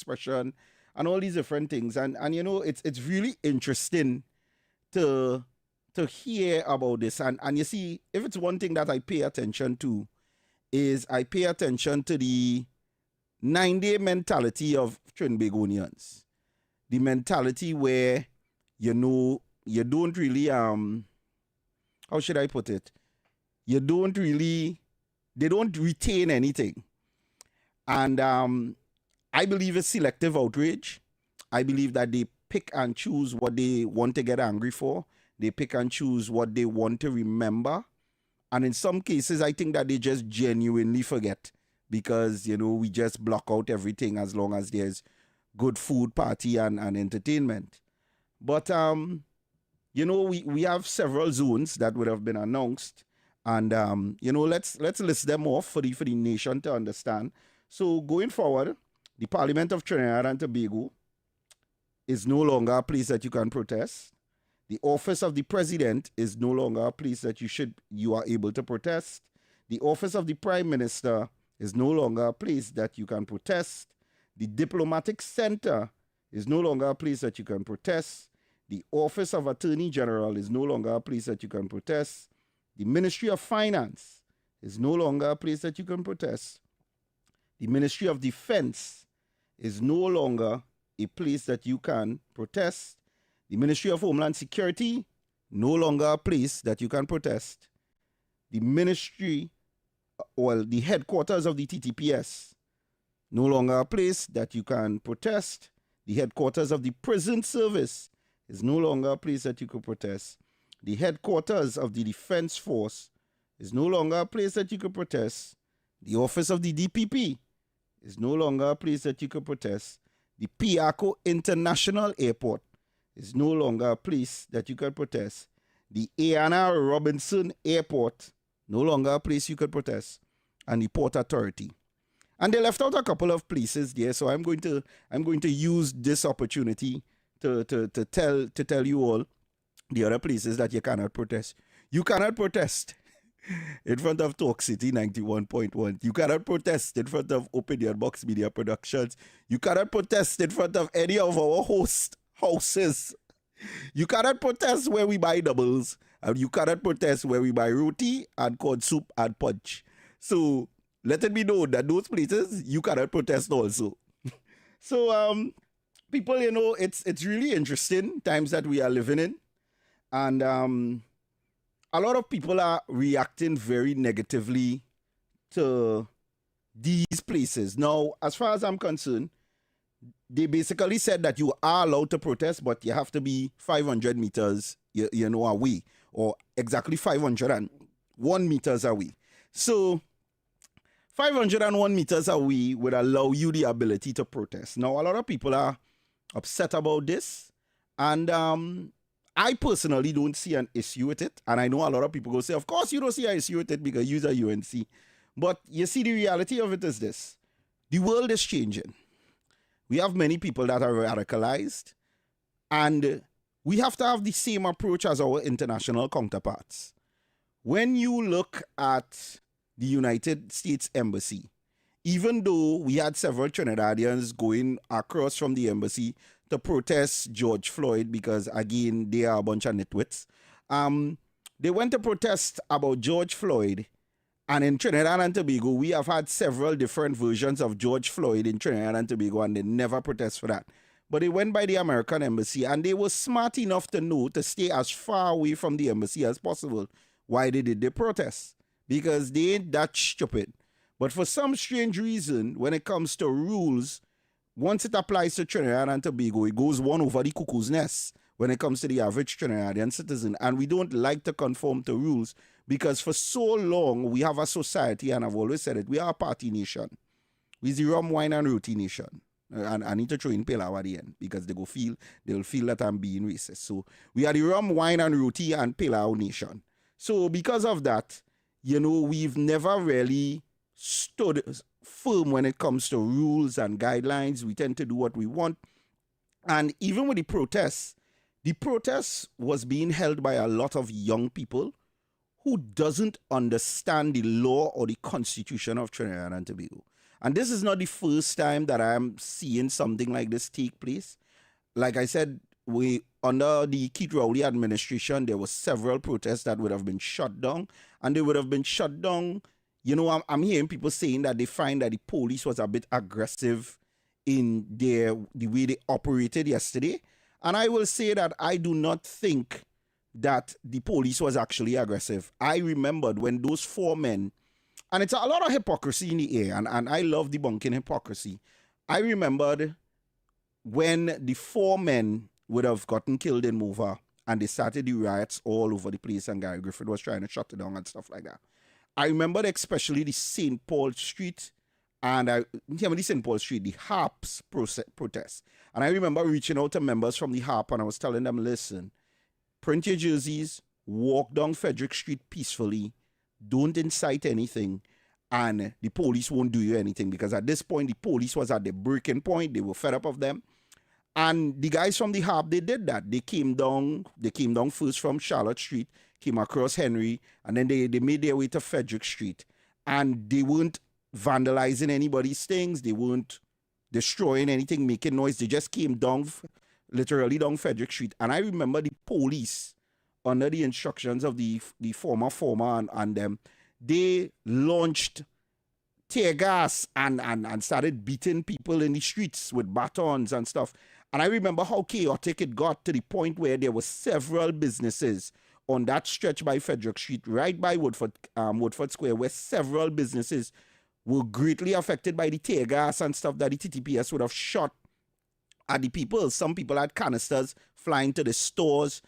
expression, and all these different things. And it's really interesting to hear about this. And you see, if it's one thing that I pay attention to, is I pay attention to the 9-day mentality of Trinbagonians. The mentality where, you don't really, how should I put it? They don't retain anything. And I believe it's selective outrage. I believe that they pick and choose what they want to get angry for. They pick and choose what they want to remember. And in some cases, I think that they just genuinely forget because, we just block out everything as long as there's good food, party, and entertainment. But, we have several zones that would have been announced. And, let's list them off for the nation to understand. So going forward, the Parliament of Trinidad and Tobago is no longer a place that you can protest. The office of the president is no longer a place that you are able to protest. The office of the prime minister is no longer a place that you can protest. The diplomatic center is no longer a place that you can protest. The office of attorney general is no longer a place that you can protest. The Ministry of Finance is no longer a place that you can protest. The Ministry of Defense is no longer a place that you can protest. The Ministry of Homeland Security, no longer a place that you can protest. The the headquarters of the TTPS, no longer a place that you can protest. The headquarters of the prison service is no longer a place that you could protest. The headquarters of the Defense Force is no longer a place that you could protest. The office of the DPP is no longer a place that you could protest. The Piaco International Airport is no longer a place that you can protest. The Anna Robinson Airport, no longer a place you could protest. And the Port Authority. And they left out a couple of places there, so I'm going to use this opportunity to tell you all the other places that you cannot protest. You cannot protest in front of Talk City 91.1. You cannot protest in front of Opinion Box Media Productions. You cannot protest in front of any of our host houses. You cannot protest where we buy doubles. And you cannot protest where we buy roti and corn soup and punch. So let it be known that those places you cannot protest also. So people, it's really interesting times that we are living in. And a lot of people are reacting very negatively to these places. Now, as far as I'm concerned, they basically said that you are allowed to protest, but you have to be 500 meters, away, or exactly 501 meters away. So 501 meters away would allow you the ability to protest. Now, a lot of people are upset about this, and I personally don't see an issue with it. And I know a lot of people go say, of course you don't see an issue with it because you're a UNC. But you see, the reality of it is this. The world is changing. We have many people that are radicalized, and we have to have the same approach as our international counterparts. When you look at the United States Embassy, even though we had several Trinidadians going across from the embassy to protest George Floyd, because again, they are a bunch of nitwits, they went to protest about George Floyd. And in Trinidad and Tobago, we have had several different versions of George Floyd in Trinidad and Tobago, and they never protest for that. But they went by the American embassy, and they were smart enough to know to stay as far away from the embassy as possible. Why they did the protest? Because they ain't that stupid. But for some strange reason, when it comes to rules, once it applies to Trinidad and Tobago, it goes one over the cuckoo's nest when it comes to the average Trinidadian citizen. And we don't like to conform to rules because for so long, we have a society, and I've always said it, we are a party nation. We're the rum, wine, and roti nation. And I need to throw in Pelaw at the end because they'll feel that I'm being racist. So we are the rum, wine, and roti and Pelaw nation. So because of that, we've never really stood firm when it comes to rules and guidelines. We tend to do what we want. And even with the protest was being held by a lot of young people who doesn't understand the law or the constitution of Trinidad and Tobago. And this is not the first time that I'm seeing something like this take place. Like I said, we under the Keith Rowley administration, there were several protests that would have been shut down, and they would have been shut down. You know, I'm hearing people saying that they find that the police was a bit aggressive in the way they operated yesterday. And I will say that I do not think that the police was actually aggressive. I remembered when those four men, and it's a lot of hypocrisy in the air, and I love debunking hypocrisy. I remembered when the four men would have gotten killed in Mova, and they started the riots all over the place, and Gary Griffith was trying to shut it down and stuff like that. I remembered especially the St. Paul Street, and the St. Paul Street, the Harps protest. And I remember reaching out to members from the Harp, and I was telling them, listen, print your jerseys, walk down Frederick Street peacefully, don't incite anything, and the police won't do you anything, because at this point, the police was at the breaking point. They were fed up of them. And the guys from the Harp, they did that. They came down first from Charlotte Street, came across Henry, and then they made their way to Frederick Street. And they weren't vandalizing anybody's things. They weren't destroying anything, making noise. They just came down, literally down Frederick Street. And I remember the police, under the instructions of the former and them, they launched tear gas and started beating people in the streets with batons and stuff. And I remember how chaotic it got, to the point where there were several businesses on that stretch by Frederick Street, right by Woodford Square, where several businesses were greatly affected by the tear gas and stuff that the TTPS would have shot at the people. Some people had canisters flying to the stores.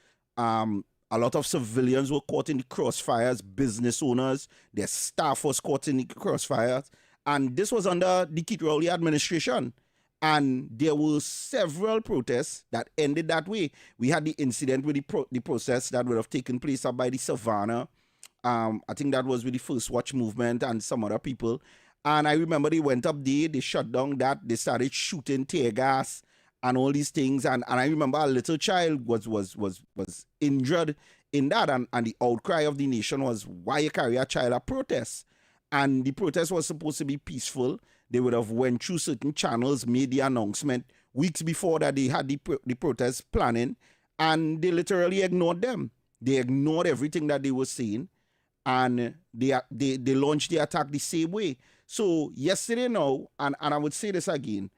A lot of civilians were caught in the crossfires. Business owners, their staff was caught in the crossfires. And this was under the Keith Rowley administration. And there were several protests that ended that way. We had the incident with the process that would have taken place up by the Savannah. I think that was with the First Watch movement and some other people. And I remember they went up there, they shut down that, they started shooting tear gas and all these things. And I remember a little child was injured in that. And the outcry of the nation was, why you carry a child at protest? And the protest was supposed to be peaceful. They would have went through certain channels, made the announcement weeks before that they had the protest planning, and they literally ignored them. They ignored everything that they were saying, and they launched the attack the same way. So yesterday now, and I would say this again,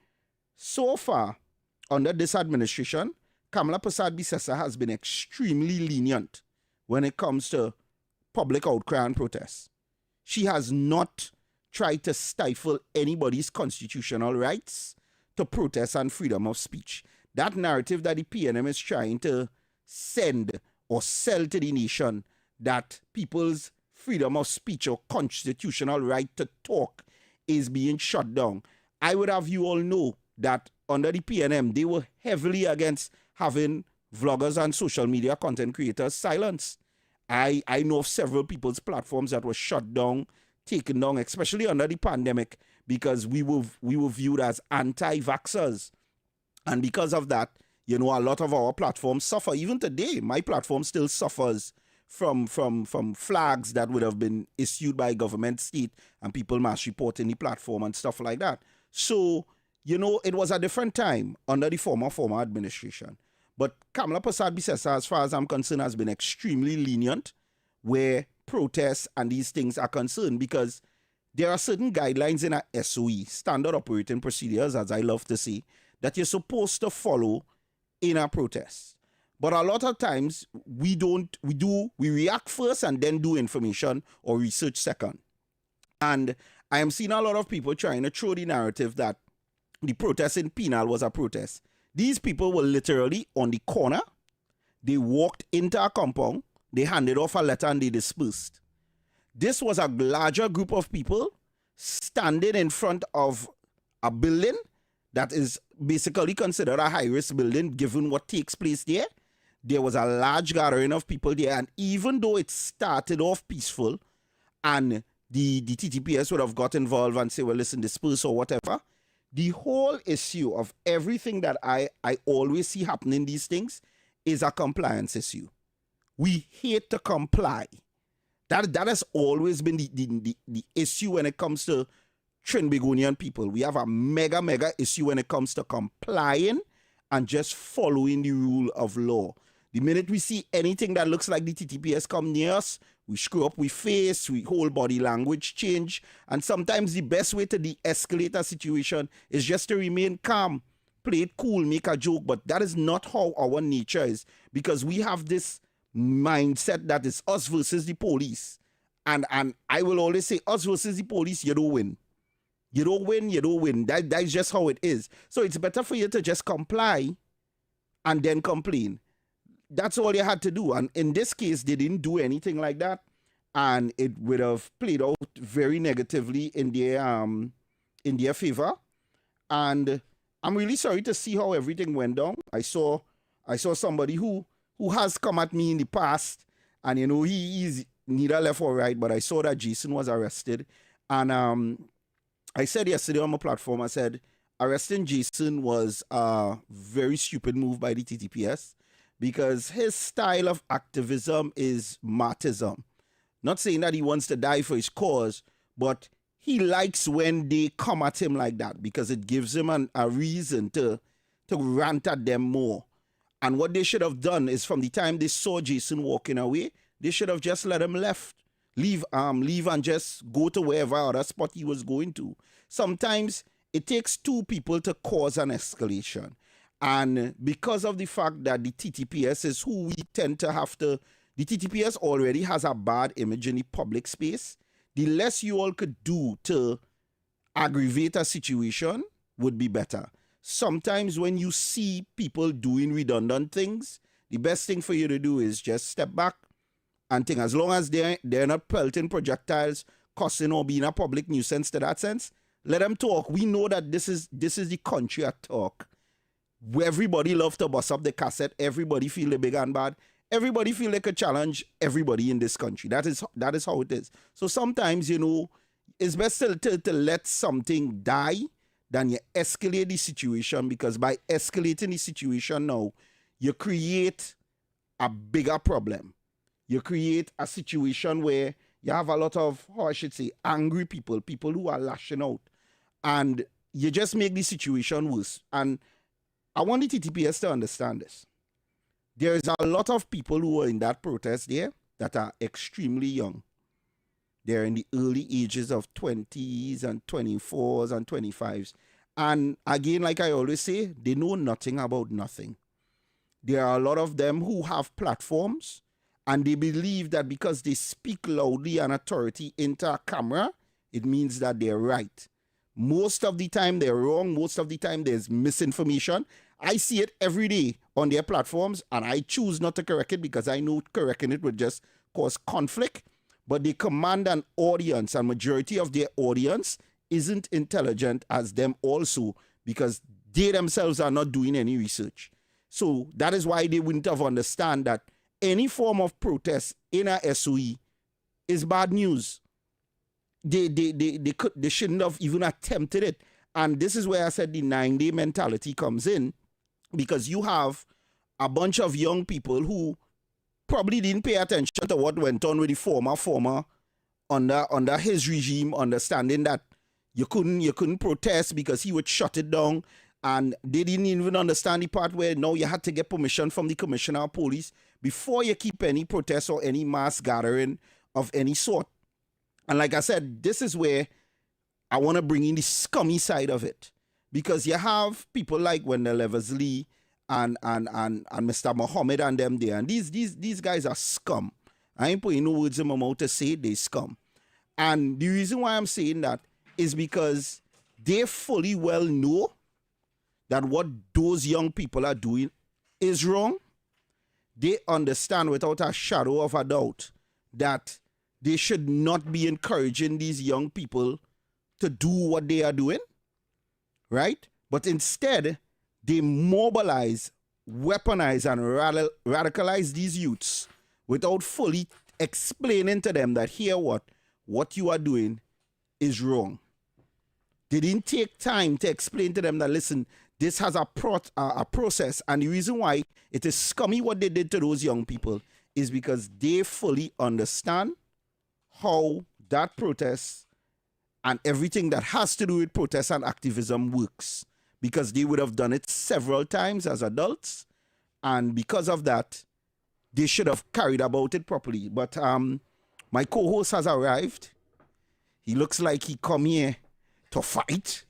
so far under this administration, Kamala Persad-Bissessar has been extremely lenient when it comes to public outcry and protests. She has not tried to stifle anybody's constitutional rights to protest and freedom of speech. That narrative that the PNM is trying to send or sell to the nation, that people's freedom of speech or constitutional right to talk is being shut down. I would have you all know that under the PNM, they were heavily against having vloggers and social media content creators silenced. I know of several people's platforms that were shut down, taken down, especially under the pandemic, because we were viewed as anti-vaxxers. And because of that, you know, a lot of our platforms suffer. Even today, my platform still suffers from flags that would have been issued by government state and people mass reporting the platform and stuff like that. So, you know, it was a different time under the former administration. But Kamala Persad-Bissessar, as far as I'm concerned, has been extremely lenient where protests and these things are concerned, because there are certain guidelines in a SOE, standard operating procedures, as I love to say, that you're supposed to follow in a protest. But a lot of times we react first and then do information or research second. And I am seeing a lot of people trying to throw the narrative that the protest in Penal was a protest. These people were literally on the corner. They walked into a compound. They handed off a letter and they dispersed. This was a larger group of people standing in front of a building that is basically considered a high-risk building given what takes place there. There was a large gathering of people there, and even though it started off peaceful and the TTPS would have got involved and say, well, listen, disperse or whatever, the whole issue of everything that I always see happening these things is a compliance issue. We hate to comply. That has always been the issue when it comes to Trinbagonian people. We have a mega issue when it comes to complying and just following the rule of law. The minute we see anything that looks like the TTPS come near us, we screw up, we face, we whole body language change. And sometimes the best way to de-escalate a situation is just to remain calm, play it cool, make a joke. But that is not how our nature is, because we have this mindset that is us versus the police. And I will always say, us versus the police, you don't win. You don't win, you don't win. That's just how it is. So it's better for you to just comply and then complain. That's all you had to do. And in this case, they didn't do anything like that. And it would have played out very negatively in their favor. And I'm really sorry to see how everything went down. I saw somebody who has come at me in the past, and he is neither left or right, but I saw that Jason was arrested. And I said yesterday on my platform, I said, arresting Jason was a very stupid move by the TTPS, because his style of activism is martyrdom. Not saying that he wants to die for his cause, but he likes when they come at him like that, because it gives him a reason to rant at them more. And what they should have done is, from the time they saw Jason walking away, they should have just let him leave and just go to wherever other spot he was going to. Sometimes it takes two people to cause an escalation. And because of the fact that the TTPS is who we tend to have to, the TTPS already has a bad image in the public space. The less you all could do to aggravate a situation would be better. Sometimes when you see people doing redundant things, the best thing for you to do is just step back and think, as long as they're not pelting projectiles, cussing, or being a public nuisance to that sense, let them talk. We know that this is the country at talk. Where everybody loves to bust up the cassette, everybody feel the big and bad, everybody feel like a challenge everybody in this country. That is how it is. So sometimes, it's best to let something die than you escalate the situation, because by escalating the situation now, you create a bigger problem. You create a situation where you have a lot of, how I should say, angry people who are lashing out. And you just make the situation worse. And I want the TTPS to understand this. There is a lot of people who are in that protest there that are extremely young. They're in the early ages of 20s and 24s and 25s. And again, like I always say, they know nothing about nothing. There are a lot of them who have platforms, and they believe that because they speak loudly and authority into a camera, it means that they're right. Most of the time they're wrong. Most of the time there's misinformation. I see it every day on their platforms, and I choose not to correct it because I know correcting it would just cause conflict. But they command an audience, and majority of their audience isn't intelligent as them also, because they themselves are not doing any research. So that is why they wouldn't have understand that any form of protest in a SOE is bad news. They shouldn't have even attempted it. And this is where I said the 9-day mentality comes in, because you have a bunch of young people who probably didn't pay attention to what went on with the former under his regime, understanding that you couldn't protest because he would shut it down. And they didn't even understand the part where now you had to get permission from the commissioner of police before you keep any protest or any mass gathering of any sort. And like I said, this is where I want to bring in the scummy side of it, because you have people like Wendell Leversley and Mr. Muhammad and them there, and these guys are scum. I ain't putting no words in my mouth to say they scum. And the reason why I'm saying that is because they fully well know that what those young people are doing is wrong. They understand without a shadow of a doubt that they should not be encouraging these young people to do what they are doing, right? But instead, they mobilize, weaponize, and radicalize these youths without fully explaining to them that here what you are doing is wrong. They didn't take time to explain to them that, listen, this has a process, and the reason why it is scummy what they did to those young people is because they fully understand how that protest and everything that has to do with protest and activism works, because they would have done it several times as adults, and because of that, they should have carried about it properly. But my co-host has arrived. He looks like he come here to fight.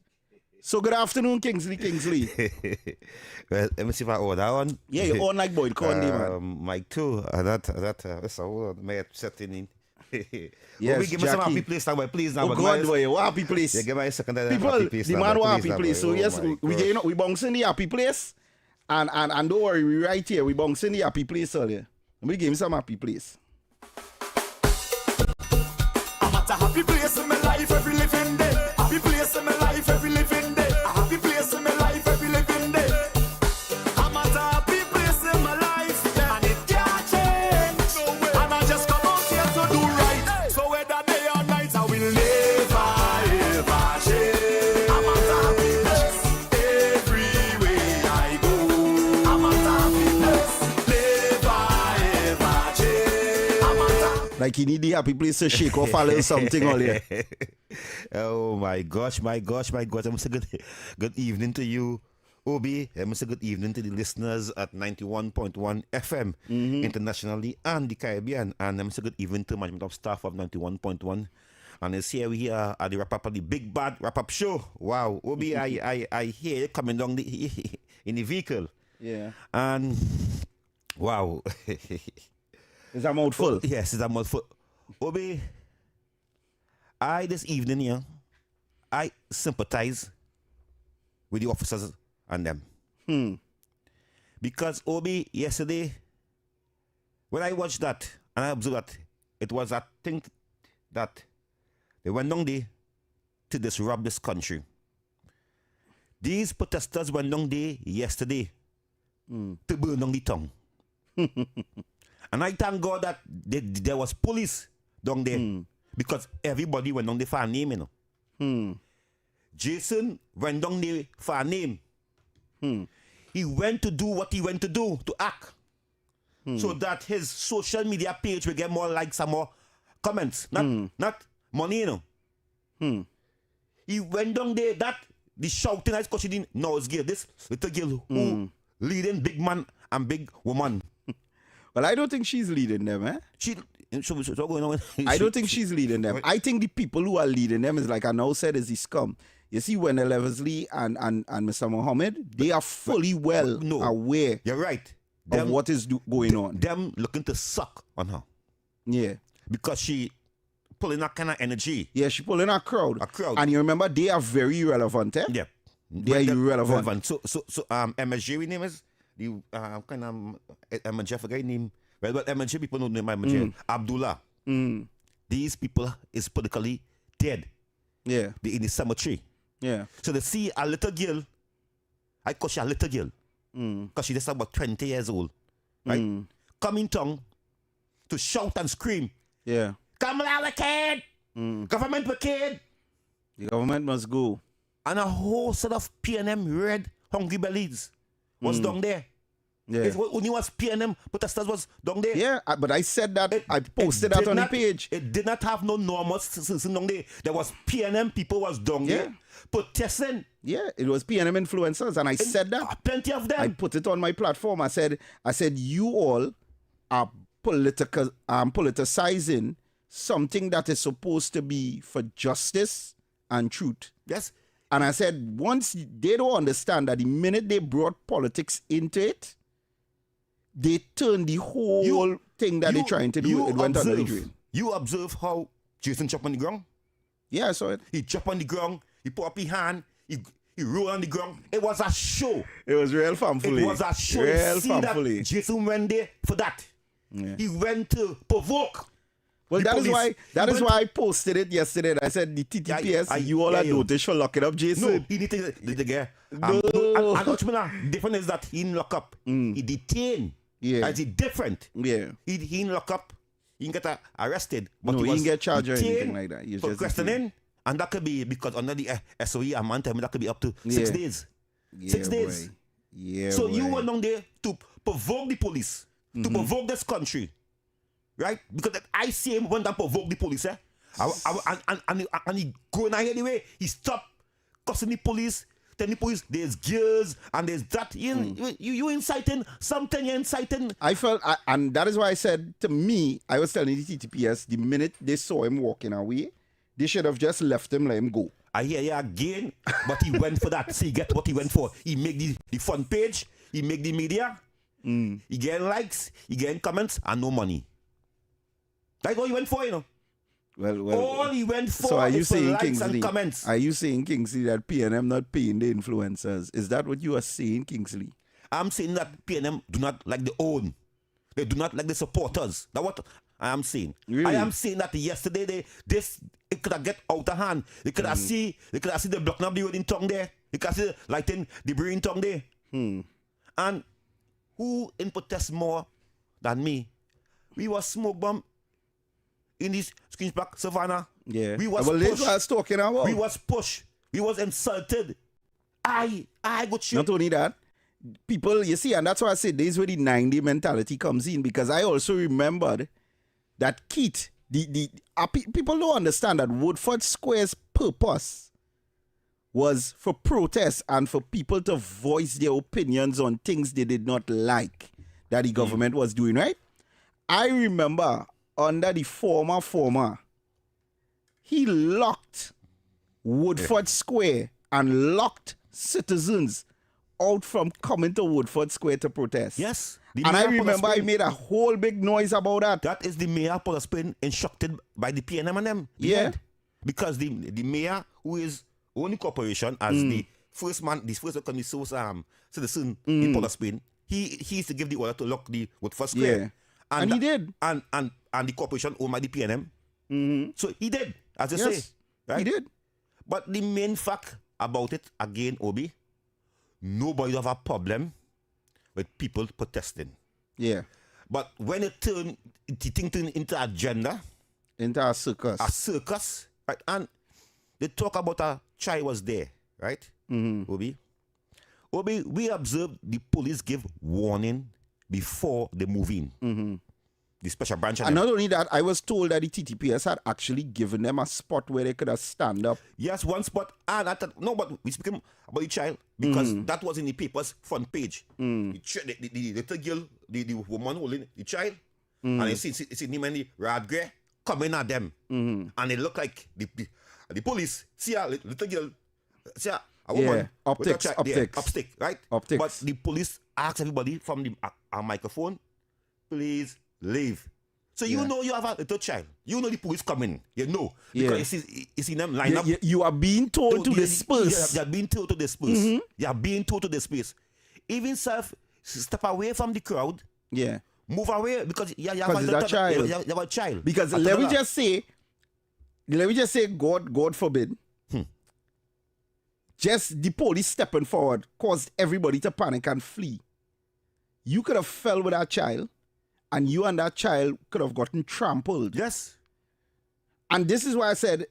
So good afternoon, Kingsley. Well, let me see if I order one. Yeah, you on like Boyd Conde, man. Mike too. That's all my setting in. Yes, we give me some happy place now, boy. Please now. Oh God, boy, what happy place? Yeah, give me a second. People, happy place the now, man boy. want Please happy now, place. boy. So Oh yes, we bouncing the happy place, and don't worry, we right here. We bouncing the happy place earlier. We give him some happy place. I'm at a happy place in my life every living day. Happy place in my life every living day. A happy place in my life every living day. I'm at a happy place in my life, and it can't change. No way. And I just come out here to do right. So whether day or night, I will never ever change. I'm at a happy place everywhere I go. I'm at a happy place, never ever change. I'm at a Like he need the happy place to shake off a little something earlier. Oh my gosh. I'm say good evening to you, Obi. I'm say good evening to the listeners at 91.1 FM internationally and the Caribbean. And I'm say good evening to management of staff of 91.1. And it's here we are at the wrap up of the Big Bad Wrap Up Show. Wow, Obi, I hear you coming down in the vehicle. Yeah. And wow. Is that mouthful? Yes, it's a mouthful. Obi, this evening here, I sympathize with the officers and them. Because Obi, yesterday, when I watched that and I observed that, it was a thing that they went down there to disrupt this country. These protesters went down there yesterday to burn down the town. And I thank God that there was police down there because everybody went down there for a name, you know. Jason went down there for a name. He went to do what he went to do, to act. So that his social media page will get more likes and more comments. Not money, you know. He went down there, the shouting I was in nose gear, this little girl who leading big man and big woman. Well, I don't think she's leading them, eh? So going on. I don't think she's leading them. I think the people who are leading them is, like I now said, is the scum. You see, when Leversley and Mr. Mohammed, they are fully aware. You're right. Of what is going on. Them looking to suck on her. Yeah. Because she pulling that kind of energy. Yeah, she pulling a crowd. And you remember, they are very irrelevant, eh? Yeah. They are irrelevant. So MSJ, we name is the kind of MSJ, I forget name. Well, but MSJ people know the name MSJ. Abdullah. These people is politically dead. Yeah. They in the cemetery. Yeah. So they see a little girl. I call she a little girl. Because she's just about 20 years old. Right? Coming tongue to shout and scream. Yeah. Come on, wicked! Government wicked! The government must go. And a whole set of PNM red hungry bellies was down there. Yeah. It only was PNM protesters was down there. Yeah, but I said that. I posted that on the page. It did not have no normal citizen down there. There was PNM people was down there protesting. Yeah, it was PNM influencers, and I said that. Plenty of them. I put it on my platform. I said you all are politicizing something that is supposed to be for justice and truth. Yes. And I said, once they don't understand that the minute they brought politics into it, they turned the whole thing that they're trying to do. It went under the drain. You observe how Jason chopped on the ground? Yeah, I saw it. He chopped on the ground, he put up his hand, he rolled on the ground. It was a show. It was real fanfully. It was a show. Real See fanfully. that Jason went there for that. Yeah. He went to provoke. Well, that is why I posted it yesterday. I said the TTPS, you all are noticed for locking up Jason. No, he didn't. The guy. No. And the difference is that he didn't lock up. He detained. Yeah. As he different. Yeah. He didn't lock up. He didn't get arrested. But no, he didn't get charged or anything like that. For questioning. And that could be, because under the SOE amount, that could be up to 6 days. Yeah, 6 days. Boy. Yeah. So you went down there to provoke the police, to provoke this country. Right? Because I see him when they provoke the police, And he going out anyway. He stopped cussing the police, telling the police there's gears and there's that. You inciting something, you're inciting. I felt, and that is why I said to me, I was telling the TTPS, the minute they saw him walking away, they should have just left him, let him go. I hear you again, but he went for that. See, get what he went for. He make the front page, he make the media, he getting likes, he getting comments, and no money. That's what he went for, you know. Well, all he went for so are you is for saying, likes Kingsley, and comments. Are you saying, Kingsley, that PNM not paying the influencers? Is that what you are saying, Kingsley? I'm saying that PNM do not like the own. They do not like the supporters. That's what I am saying. Really? I am saying that yesterday it could have get out of hand. They could have see the blocking up the road in tongue there. They could have see lighting the debris in tongue there. And who in protest more than me? We was smoke bomb in this Queen's Park, Savannah. Yeah. We was well, pushed. this was talking about. We was pushed. We was insulted. I got shit. Not only that, people, you see, and that's why I say this is where the 90 mentality comes in, because I also remembered that Keith, people don't understand that Woodford Square's purpose was for protest and for people to voice their opinions on things they did not like that the government was doing, right? I remember under the former, he locked Woodford Square and locked citizens out from coming to Woodford Square to protest. Yes. And I remember I made a whole big noise about that. That is the mayor of Port of Spain instructed by the PNM and them. Yeah. Because the mayor, who is only corporation as the first man, this first can be citizen in Port of Spain, he used to give the order to lock the Woodford Square. Yeah. And he did. And the corporation owned by the PNM. So he did, as you say. Right? He did. But the main fact about it, again, Obi, nobody have a problem with people protesting. Yeah. But when it turned into agenda, into a circus, right? And they talk about a child was there, right? Obi, we observed the police give warning before they move in. The special branch. And not only that, I was told that the TTPS had actually given them a spot where they could have stand up. Yes, one spot. And I thought, no, but we speaking about the child because that was in the paper's front page. The little girl, the woman holding the child, and you see him and the rad grey coming at them. And they look like the police. See a little girl, see a woman. Optics, right? Optics. But the police asked everybody from the microphone, please leave. So you know you have a little child. You know the police coming. You know. Because you see them line up. You are being told to disperse. You are being told to disperse. You are being told to disperse. Even self step away from the crowd. Yeah. Move away because you have a child. You have a child. Because let me just say, God forbid. Just the police stepping forward caused everybody to panic and flee. You could have fell with that child, and you and that child could have gotten trampled. Yes. And this is why I said,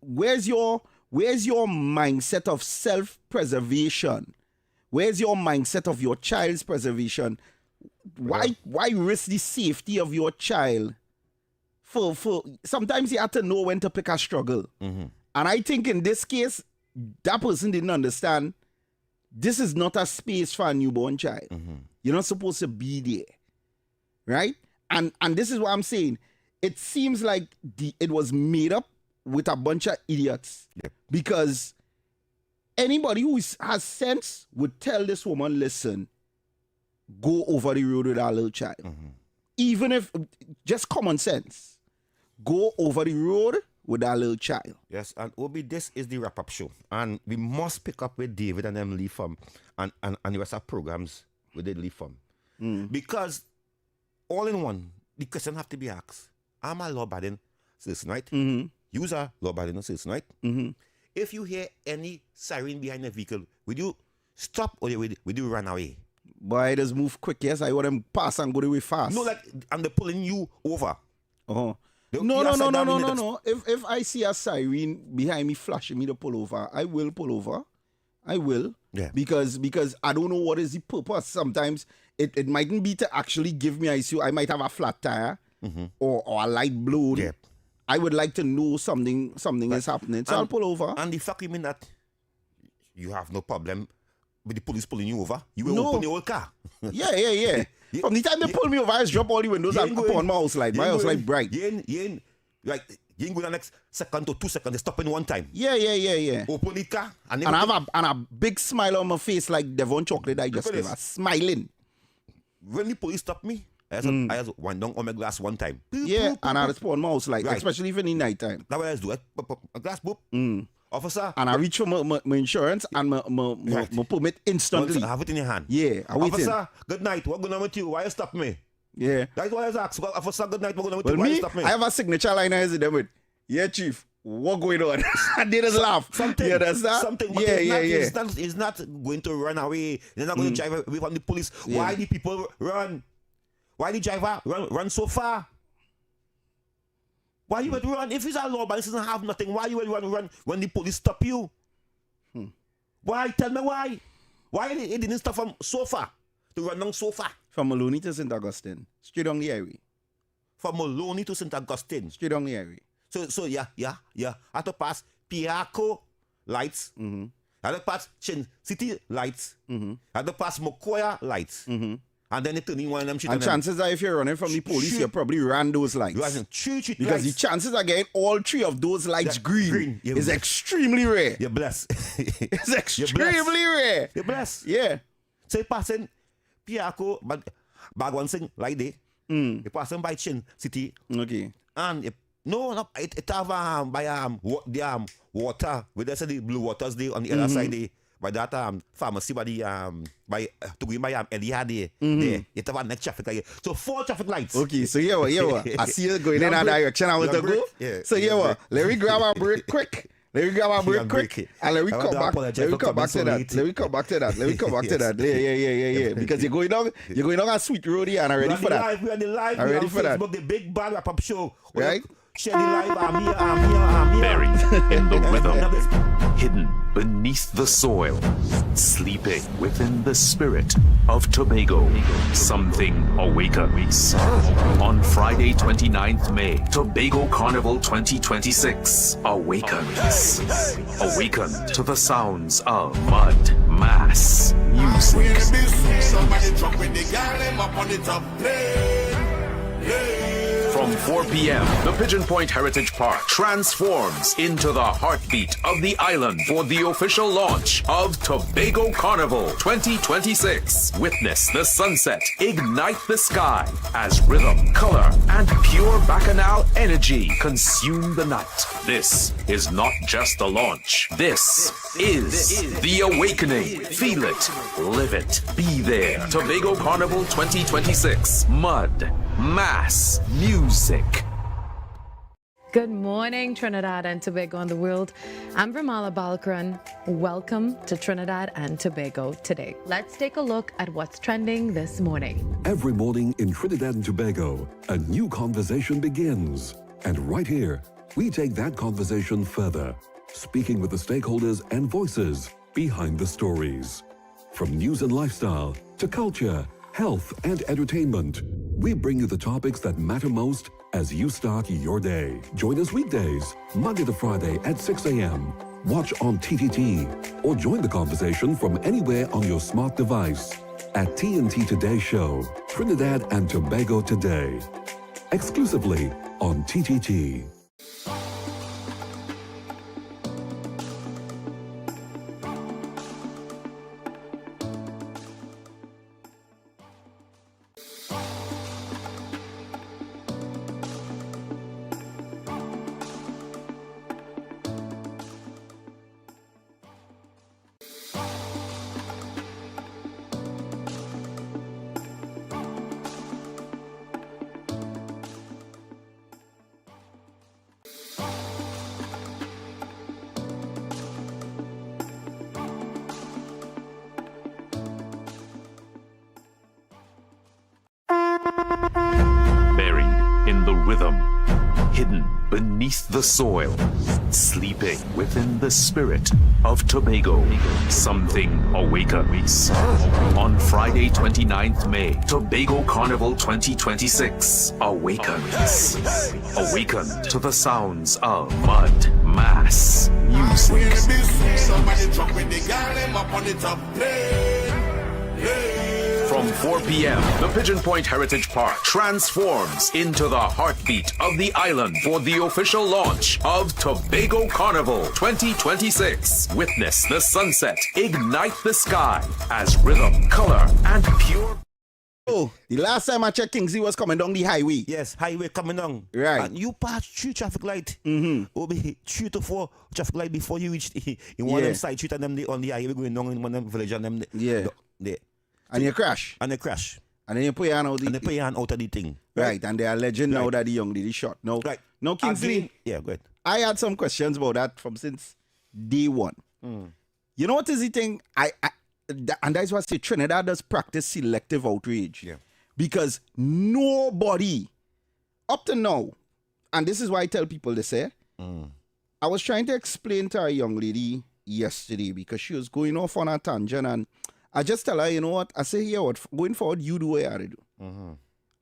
where's your mindset of self-preservation? Where's your mindset of your child's preservation? Why risk the safety of your child? For sometimes you have to know when to pick a struggle. And I think in this case, that person didn't understand this is not a space for a newborn child. You're not supposed to be there. Right? And this is what I'm saying. It seems like it was made up with a bunch of idiots. Because anybody who has sense would tell this woman, listen, go over the road with our little child. Even if, just common sense, go over the road with our little child. Yes, and Obi, this is the wrap-up show. And we must pick up with David and them Lee from and the rest of programs with the Lee from. Because all in one, the question have to be asked. I'm a law-abiding citizen, right? You're a law-abiding citizen, right? If you hear any siren behind a vehicle, would you stop or would you run away? Boy, just move quick, yes. I want them pass and go the way fast. No, like, and they're pulling you over. No. If I see a siren behind me flashing me to pull over, I will pull over. I will. Yeah. Because I don't know what is the purpose. Sometimes it mightn't be to actually give me ICU. I might have a flat tire or a light blown. Yeah. I would like to know something is happening. So I'll pull over. And the fact you mean that you have no problem with the police pulling you over? You will No. open your old car. Yeah. From the time they pull me over, I just drop all the windows and up on my house light. My house light bright. You ain't go the next second to 2 seconds. They stop in one time. Yeah. Open the car. And And I have a big smile on my face like Devon Chocolate I just gave. Smiling. when the police stop me, I just went down on my glass one time. Boop, Yeah, boop, and I boop. respond my house light, Right. especially if in the night time. That's what I just do. A glass, boop. Officer. And I reach for my insurance and my permit instantly. I have it in your hand. Yeah, I wait in. Officer, good night. What going on with you? Why you stop me? Yeah. That's why I was asked. Well, Officer, good night. What going on with Well, you? Why you me, stop me? I have a signature line I them with. Yeah, chief. What going on? And they just laugh. Something. You understand? Something. But Yeah. It's not going to run away. They're not going to drive away from the police. Yeah. Why the people run? Why the driver run so far? Why you would run? If it's a law, but it doesn't have nothing, why you would run when the police stop you? Why? Tell me why. Why it didn't stop from so far to run down so far? From Maloney to St. Augustine. Straight on the highway. From Maloney to St. Augustine. Straight on the highway. So yeah. I have to pass Piaco lights. I have to pass Chin City lights. I have to pass Mokoya lights. And then they turn in one of them shit. And chances are if you're running from the police, Shoot. you probably ran those lights. Because the chances of getting all three of those lights green You're is blessed. extremely rare. You're blessed. It's extremely rare. You're blessed. Yeah. So you passing Piaco, but bag one thing like that. You passing by Chin City. Okay. And it have by the water. Where they say the blue waters there on the other side there. By that pharmacy by the by to go by Elia there. There. It have a next traffic light. So 4 traffic lights. Okay, so yeah, I see you going in that direction I want to go. Yeah, So yeah, yeah, break. let me grab a break quick. Let me grab a break break quick. it. And let me I come want to back. apologize Let me for come coming back so to that. late. Let me come back to that. Let me come back to that. Yeah. Because you're going on a sweet road here and I'm ready for that. We're on the live. I'm We're ready on for that. Facebook, the big bad wrap-up show. Right? Share the live. I'm here. Buried in the rhythm, Now, hidden beneath the soil, sleeping within the spirit of Tobago. Something awakens. On Friday, 29th May, Tobago Carnival 2026 awakens. Awaken to the sounds of mud, mass, music. When the beat, somebody drop with the girl, them up on the top plane. From 4 p.m., the Pigeon Point Heritage Park transforms into the heartbeat of the island for the official launch of Tobago Carnival 2026. Witness the sunset ignite the sky as rhythm, color, and pure bacchanal energy consume the night. This is not just the launch. This is the awakening. Feel it, live it, be there. Tobago Carnival 2026. Mud, mass, music. Good morning, Trinidad and Tobago and the world. I'm Ramala Balkaran. Welcome to Trinidad and Tobago today. Let's take a look at what's trending this morning. Every morning in Trinidad and Tobago, a new conversation begins. And right here, we take that conversation further, speaking with the stakeholders and voices behind the stories. From news and lifestyle to culture, health, and entertainment, we bring you the topics that matter most as you start your day. Join us weekdays, Monday to Friday at 6 a.m. Watch on TTT or join the conversation from anywhere on your smart device at TNT Today Show, Trinidad and Tobago Today. Exclusively on TTT. beneath the soil, sleeping within the spirit of Tobago. Something awakens. On Friday, 29th May, Tobago Carnival 2026 awakens. Awaken to the sounds of mud, mass, music. Somebody drop with the girl, them up on the top plane. From 4 p.m., the Pigeon Point Heritage Park transforms into the heartbeat of the island for the official launch of Tobago Carnival 2026. Witness the sunset ignite the sky as rhythm, color, and pure. Oh, the last time I checked, Kingsley was coming down the highway. Yes, highway coming down. Right. And you pass through traffic light. Will be 3 to 4 traffic light before you reach in one of them side street and them on the highway going down in one of them village and them. They, And you crash. and they crash. And then you put your hand out And they put your hand out of the thing. Right, and they are alleging now that the young lady shot. No, Right. No, Kingsley, Again, yeah, go ahead. I had some questions about that from since day one. You know what is the thing? And that's why I say Trinidad does practice selective outrage. Yeah. Because nobody, up to now, and this is why I tell people this, I was trying to explain to a young lady yesterday because she was going off on a tangent and I just tell her, you know what? I say, yeah, what going forward, you do what you gotta do.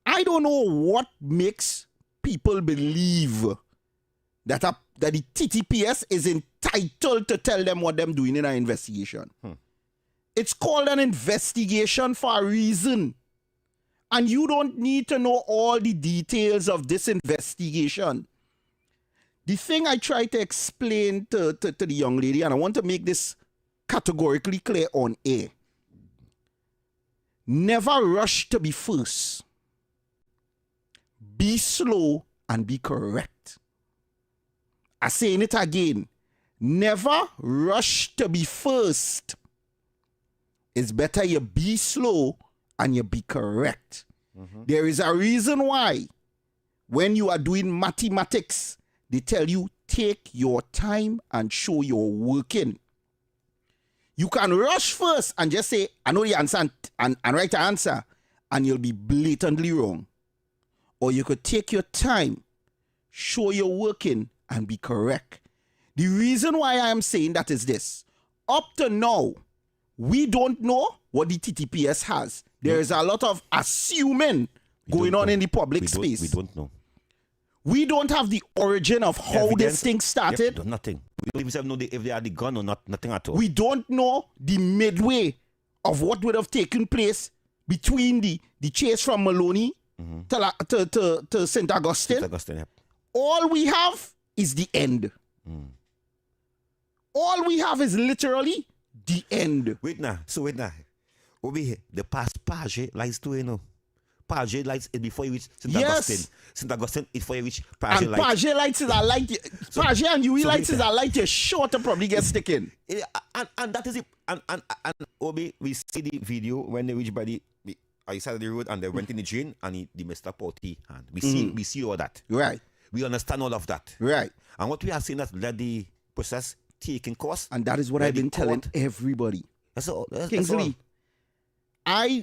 I don't know what makes people believe that the TTPS is entitled to tell them what them doing in an investigation. It's called an investigation for a reason. And you don't need to know all the details of this investigation. The thing I try to explain to the young lady, and I want to make this categorically clear on air. Never rush to be first. Be slow and be correct. I'm saying it again. Never rush to be first. It's better you be slow and you be correct. There is a reason why when you are doing mathematics, they tell you take your time and show you're working. You can rush first and just say, I know the answer and write the answer, and you'll be blatantly wrong. Or you could take your time, show you're working, and be correct. The reason why I am saying that is this. Up to now, we don't know what the TTPS has. There is a lot of assuming going on in the public space. We don't know. We don't have the origin of how this thing started. Yep, nothing. We don't even know if they had the gun or not. Nothing at all. We don't know the midway of what would have taken place between the chase from Maloney to St. Augustine. St. Augustine, yep. All we have is the end. All we have is literally the end. Wait now. Over here, the past Page lies too, you know. Page lights is before you reach St. Augustine. St. Augustine is before you reach Page and lights. Page lights is a light. Page and UE lights is a light you're sure to probably get sticking. And that is it. And Obi, we see the video when they reach by the side of the road and they went in the drain and the Mr. Potty hand. We see all that. Right. We understand all of that. Right. And what we are seeing is let the process taking course. And that is what I've been telling everybody. That's all. Kingsley,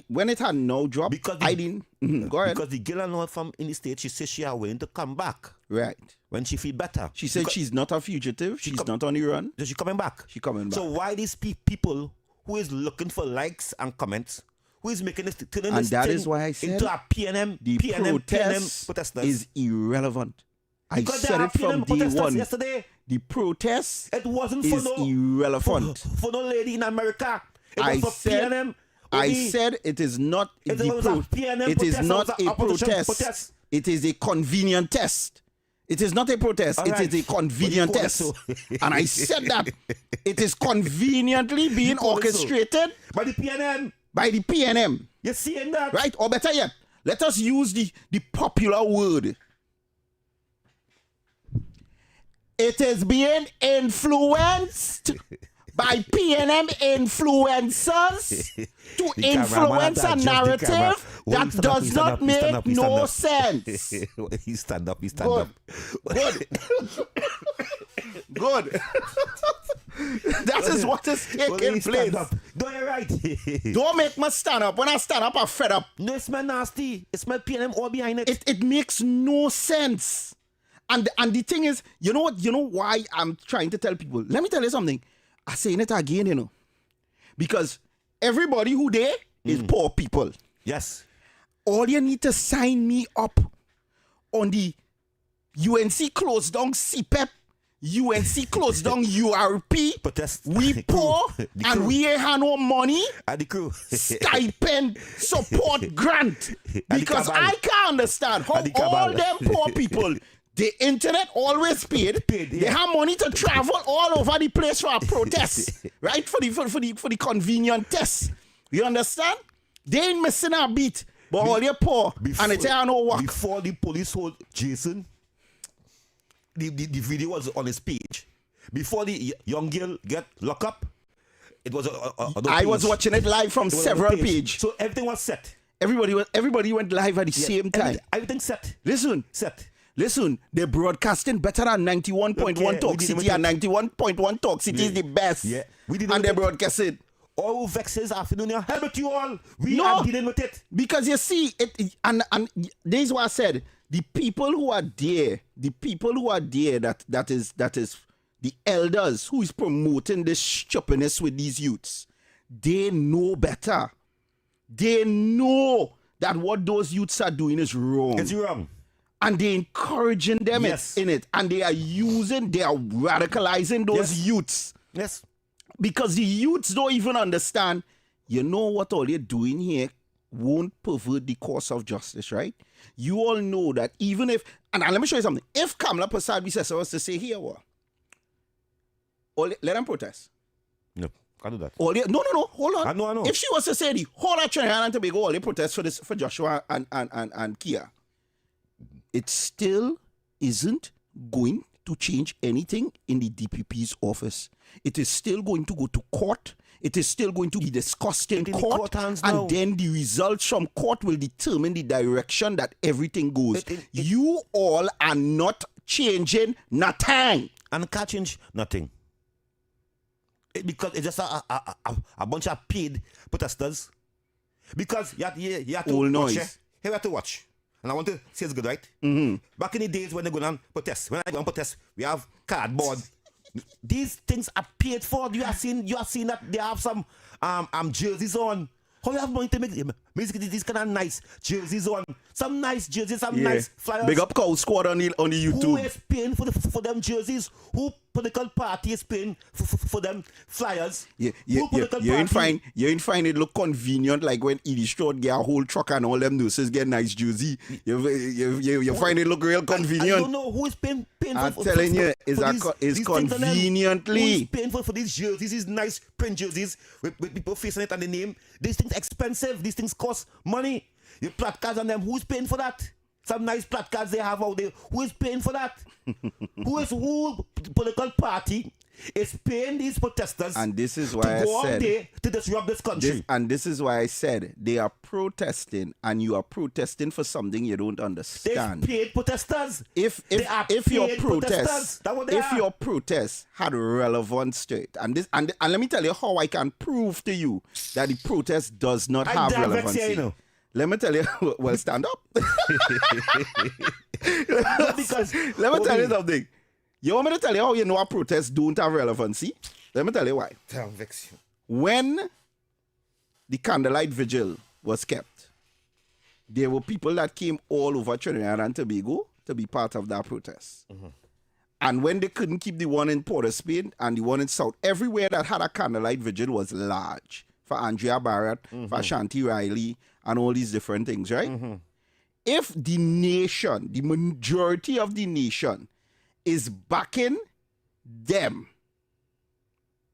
when it had no drop, because I didn't. Go ahead. Because the girl and all from in the state, she says she are willing to come back. Right. When she feel better. She said she's not a fugitive. She's not on the run. So she coming back. She coming back. So why these people who is looking for likes and comments, who is making this turning and this that thing is why I said into a PNM, the protest protesters is irrelevant. I because said it from day one. Yesterday. The protest it wasn't is for no irrelevant. For no lady in America. It I was for said, PNM. I said it is not it is not a protest. It is a convenient test. It is not a protest. All it right. is a convenient test. So. And I said that it is conveniently being orchestrated by the PNM. By the PNM. You're seeing that? Right? Or better yet, let us use the popular word. It is being influenced by PNM influencers to influence a narrative that does not make no sense. He stand up. Good. Good. That is what is taking place. No, you're right. Don't make me stand up. When I stand up, I'm fed up. No, it's my nasty. It's my PNM all behind it. It makes no sense. And the thing is, you know what? You know why I'm trying to tell people? Let me tell you something. I'm saying it again, you know. Because everybody who there is poor people. Yes. All you need to sign me up on the UNC closed down CPEP, UNC closed down URP. Protest. We poor and crew. we ain't have no money. And the crew. Stipend, support, grant. And the Because cabal. I can't understand how And the cabal. all them poor people, the internet always paid. Yeah. They have money to travel all over the place for a protest, right? For the convenient test. You understand? They ain't missing a beat, but all you poor and it's no work. Before the police hold Jason, the video was on his page. Before the young girl get locked up, it was on the I was page. watching it live from It was on the several page. pages. So everything was set. Everybody went live at the same time. Everything set. Listen, they're broadcasting better than 91.1 Okay, Talk we did City, and imitate. 91.1 Talk City is the best. Yeah, we did and they're imitate. broadcasting. All vexes afternoon, help you all. We No. are dealing with it. Because you see, and this is what I said. The people who are there, that is the elders who is promoting this stupidness with these youths, they know better. They know that what those youths are doing is wrong. It's wrong. And they're encouraging them Yes. in it. And they are radicalizing those Yes. youths. Yes. Because the youths don't even understand, you know what all you're doing here won't pervert the course of justice, right? You all know that even if, and let me show you something. If Kamala Prasad was to say here, what? Let them protest. No, can't do that. No, hold on. I know. If she was to say the whole of Trinidad and Tobago, all they protest for Joshua and Kia, it still isn't going to change anything in the DPP's office. It is still going to go to court. It is still going to be discussed in in the court. court hands now. And then the results from court will determine the direction that everything goes. You all are not changing nothing. And can't change nothing. Because it's just a bunch of paid protesters. Because you have to All watch. noise. Here you have to watch. And I want to say it's good, right? Back in the days when they go on protest, when I go on protest, we have cardboard. These things are paid for. You have seen that they have some jerseys on. How you have money to make these kind of nice jerseys on? Some nice jerseys, some nice flyers. Big up Cow Squad on the Who YouTube. is paying for them jerseys? Who political party is paying for them flyers? You political ain't party? find it look convenient like when Edie Stroud get a whole truck and all them nurses get nice jersey. You find it look real I convenient. don't know who is paying I'm for telling you, these things on them. conveniently. Who is paying for these jerseys, these nice print jerseys with people facing it and the name? These things expensive. These things cost money. Your placards on them, who's paying for that? Some nice placards they have out there. Who is paying for that? Who political party is paying these protesters? And this is why to go I out said there to disrupt this country. this is why I said they are protesting, and you are protesting for something you don't They've understand. paid protesters. If They are your paid protest, protesters. That's what they if are. your protest had relevance to it, and let me tell you how I can prove to you that the protest does not I have direct relevance. here, you know. Let me tell you, well, stand up. Because Let me tell you something. You want me to tell you how you know a protest don't have relevancy? Let me tell you why. Damn, vex you. When the candlelight vigil was kept, there were people that came all over Trinidad and Tobago to be part of that protest. And when they couldn't keep the one in Port of Spain and the one in South, everywhere that had a candlelight vigil was large. For Andrea Barrett, for Shanti Riley, and all these different things, right? If the nation, the majority of the nation, is backing them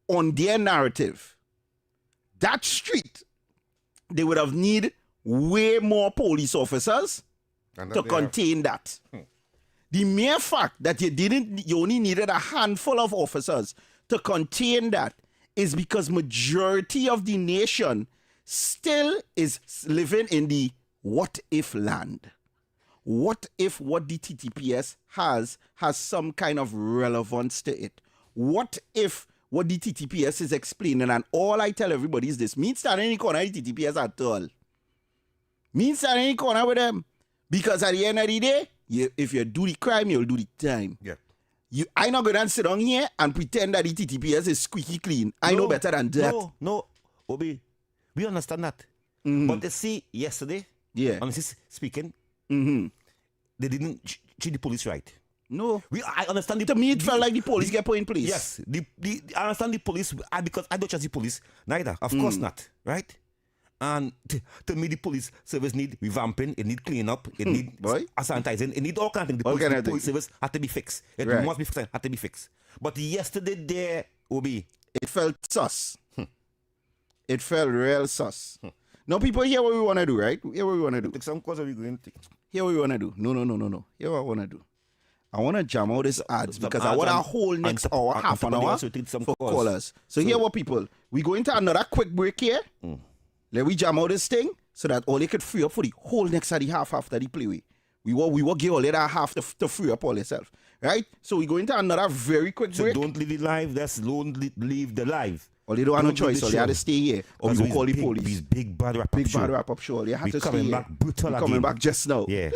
on their narrative, that street, they would have need way more police officers to contain that. The mere fact that you only needed a handful of officers to contain that is because majority of the nation still is living in the what if land. What if what the TTPS has some kind of relevance to it? What if what the TTPS is explaining, and all I tell everybody is this, means that any corner of the TTPS at all. Means that any corner with them. Because at the end of the day, if you do the crime, you'll do the time. Yeah. I not going to sit down here and pretend that the TTPS is squeaky clean. I know better than that. No, Obi, we understand that. But you see, yesterday, honestly speaking, they didn't treat the police right. No. I understand to me, it felt like the police get put in place. Yes. I understand the police, because I don't trust the police neither. Of course not. Right? And to me, the police service need revamping, it need clean up, it need sanitizing, it need all kinds of things. The police service had to be fixed. It must be fixed, had to be fixed. But yesterday there, Obi, it felt sus. It felt real sus. Now, people, hear what we want to do, right? Here what we want to do. Take some course, are we going to take? Here what we want to do. No. Here what I want to do. I want to jam out these ads because I want a whole next hour, half an hour for callers. So here what people, we go into another quick break here. Let we jam out this thing so that all they could free up for the whole next half after the play. We will give all that half to free up all yourself. Right? So we go into another very quick break. So don't leave it live, don't leave the live. Or they don't have no choice, so they have to stay here. Or we will call the police. These big bad wrap-up show. They have to stay coming back brutal again. Coming back just now. Yeah.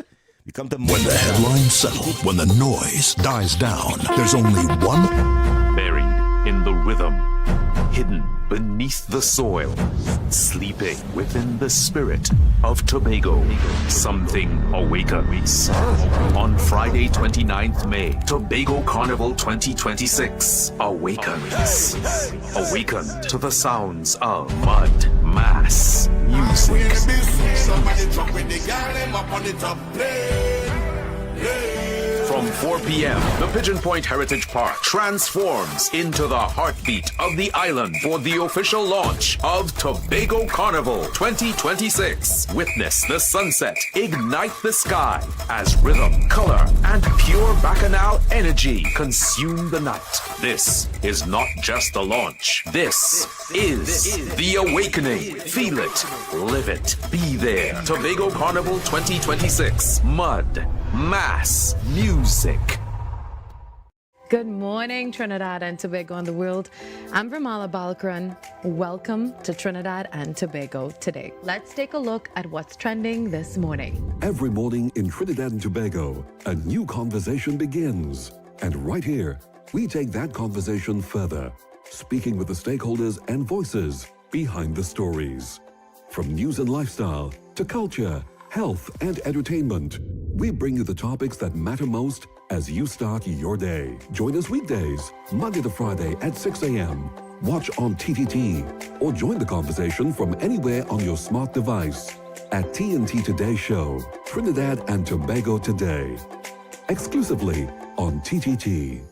When the headlines settle, when the noise dies down, there's only one. Buried in the rhythm, hidden beneath the soil, sleeping within the spirit of Tobago. Something awakens. On Friday, 29th May, Tobago Carnival 2026 awakens. Awaken to the sounds of mud, mass, music. From 4 p.m., the Pigeon Point Heritage Park transforms into the heartbeat of the island for the official launch of Tobago Carnival 2026. Witness the sunset ignite the sky as rhythm, color, and pure bacchanal energy consume the night. This is not just the launch. This is the awakening. Feel it, live it, be there. Tobago Carnival 2026. Mud, mass, music. Good morning, Trinidad and Tobago and the world. I'm Ramala Balkaran. Welcome to Trinidad and Tobago today. Let's take a look at what's trending this morning. Every morning in Trinidad and Tobago, a new conversation begins. And right here, we take that conversation further, speaking with the stakeholders and voices behind the stories. From news and lifestyle to culture, health, and entertainment, we bring you the topics that matter most as you start your day. Join us weekdays, Monday to Friday at 6 a.m. Watch on TTT or join the conversation from anywhere on your smart device at TNT Today Show, Trinidad and Tobago Today, exclusively on TTT.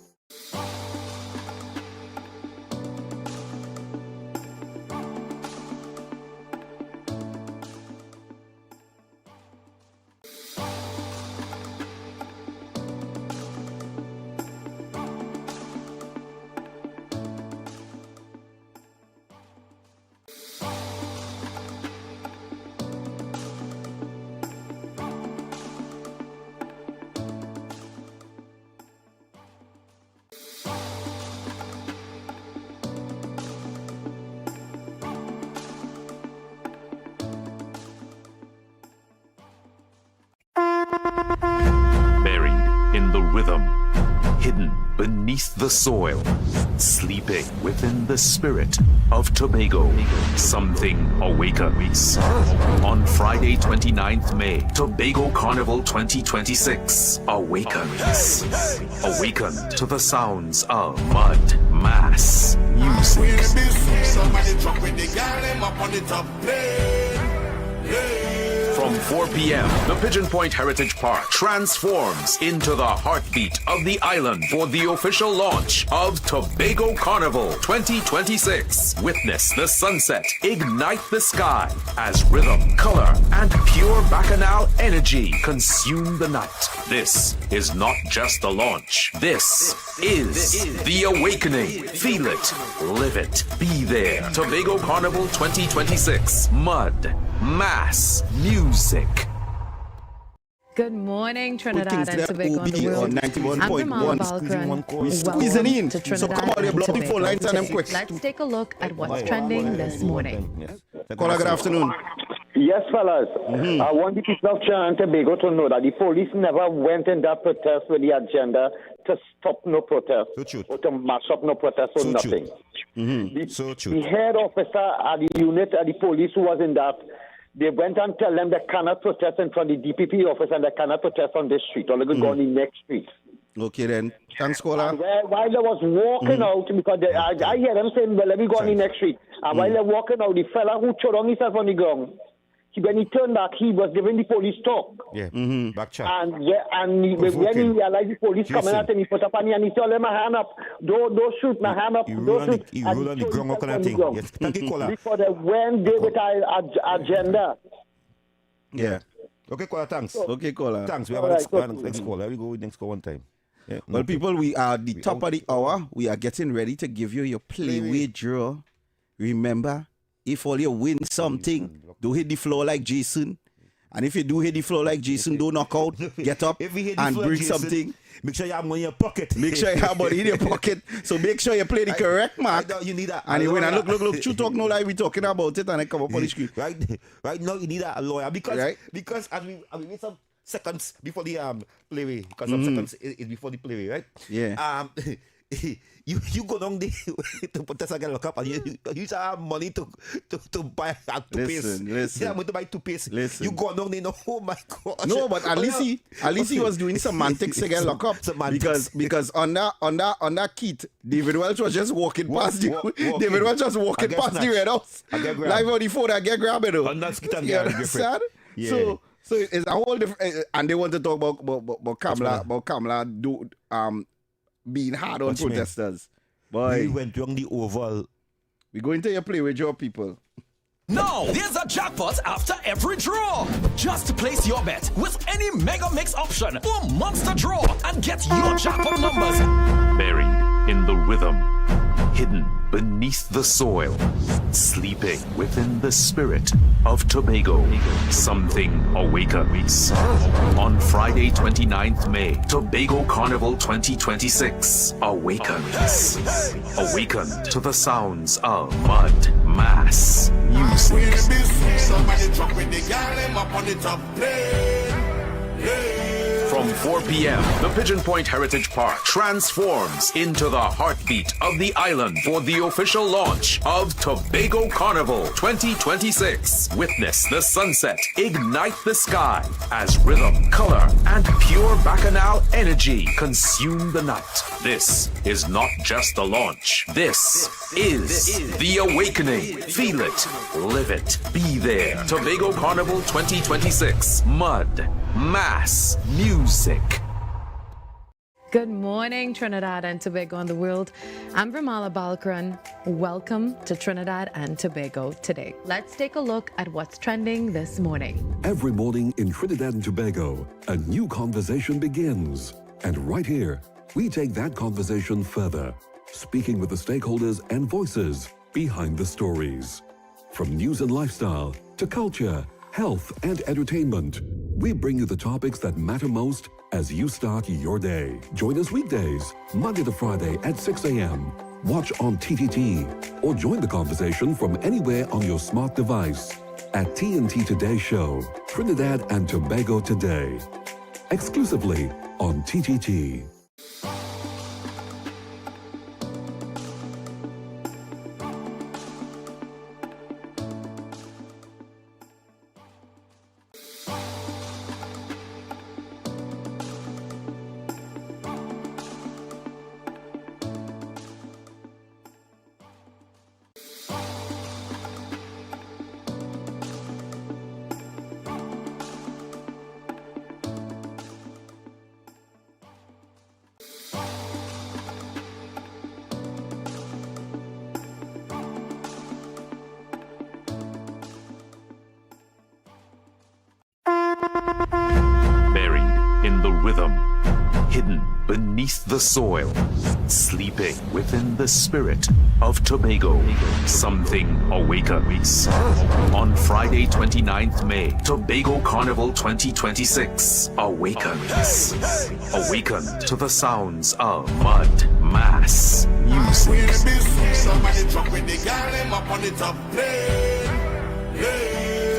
Buried in the rhythm, hidden beneath the soil, sleeping within the spirit of Tobago. Something awakens. On Friday, 29th May, Tobago Carnival 2026 awakens. Awaken to the sounds of mud, mass, music. From 4 p.m., the Pigeon Point Heritage Park transforms into the heartbeat of the island for the official launch of Tobago Carnival 2026. Witness the sunset ignite the sky as rhythm, color, and pure bacchanal energy consume the night. This is not just the launch. This is the awakening. Feel it, live it, be there. Tobago Carnival 2026. Mud, mass, music. Good morning, Trinidad and Tobago and the on world. 91.1. Balkaran. Squeezing in. To So come out here, block the phone lines and them quick. Let's take a look at what's trending this morning. Caller, good afternoon. Yes, fellas. I want the people of Trinidad and Tobago to know that the police never went in that protest with the agenda to stop no protest or to mash up no protest or nothing. The head officer at the unit at the police who was in that, they went and tell them they cannot protest in front of the DPP office and they cannot protest on this street or they could go on the next street. Okay then. Thanks, caller. While they was walking out, because I hear them saying, well, let me go on the next street. And while they're walking out, the fella who chewed on himself on the ground, when he turned back, he was giving the police talk. Yeah, back chat. And when he realized the police coming at him, he put up and he told him, my hand up. Don't shoot, my hand up. He rolled on the ground, what kind of thing? Yes, thank you, caller. Because they went there with our agenda. Yeah. Okay, caller, thanks. Okay, caller. Thanks. We have a next caller. Let me go with next call one time. Yeah, well, people, we are at the top of the hour. We are getting ready to give you your playway draw. Remember, if all you win something, do hit the floor like Jason. And if you do hit the floor like Jason, don't knock out. Get up and bring something. Make sure you have money in your pocket. Make sure you have money in your pocket. So make sure you play the correct mark. You need that. And you win. And look, you talk no lie. We talking about it and I come up on the screen. Right now, you need a lawyer because as we wait some seconds before the playway, because some seconds is before the playway, right? Yeah. You go down there to protest against lock up and you have money to buy toothpaste. Listen. Yeah, I'm going to buy toothpaste. Listen. You go down there, oh my God. No, but at least he was doing semantics to get locked up. Because on that kit, David Welch was just walking past you. David Welch just walking past the Red House. Live on the phone, I get grabbed. On that skit and get understand? Yeah. So it's a whole different, and they want to talk about Kamala being hard on protesters. Boy, we went on the Oval. We're going to your play with your people. Now, there's a jackpot after every draw. Just place your bet with any Mega Mix option or Monster Draw and get your jackpot numbers. Buried in the rhythm, hidden beneath the soil, sleeping within the spirit of Tobago. Something awakens. On Friday, 29th May, Tobago Carnival 2026 awakens. Awaken to the sounds of mud, mass, music. Somebody drop with the girl up on the top From 4 p.m., the Pigeon Point Heritage Park transforms into the heartbeat of the island for the official launch of Tobago Carnival 2026. Witness the sunset ignite the sky as rhythm, color, and pure bacchanal energy consume the night. This is not just the launch. This is the awakening. Feel it, live it, be there. Tobago Carnival 2026. Mud, mass, music. Good morning, Trinidad and Tobago and the world. I'm Ramala Balkaran. Welcome to Trinidad and Tobago today. Let's take a look at what's trending this morning. Every morning in Trinidad and Tobago, a new conversation begins. And right here, we take that conversation further, speaking with the stakeholders and voices behind the stories. From news and lifestyle to culture, health and entertainment, we bring you the topics that matter most as you start your day. Join us weekdays, Monday to Friday at 6 a.m. Watch on TTT or join the conversation from anywhere on your smart device at TNT Today Show, Trinidad and Tobago Today, exclusively on TTT. Buried in the rhythm, hidden beneath the soil, sleeping within the spirit of Tobago. Something awakens. On Friday, 29th May, Tobago Carnival 2026 awakens. Awaken to the sounds of mud, mass, music. Somebody drop with the girl up on the top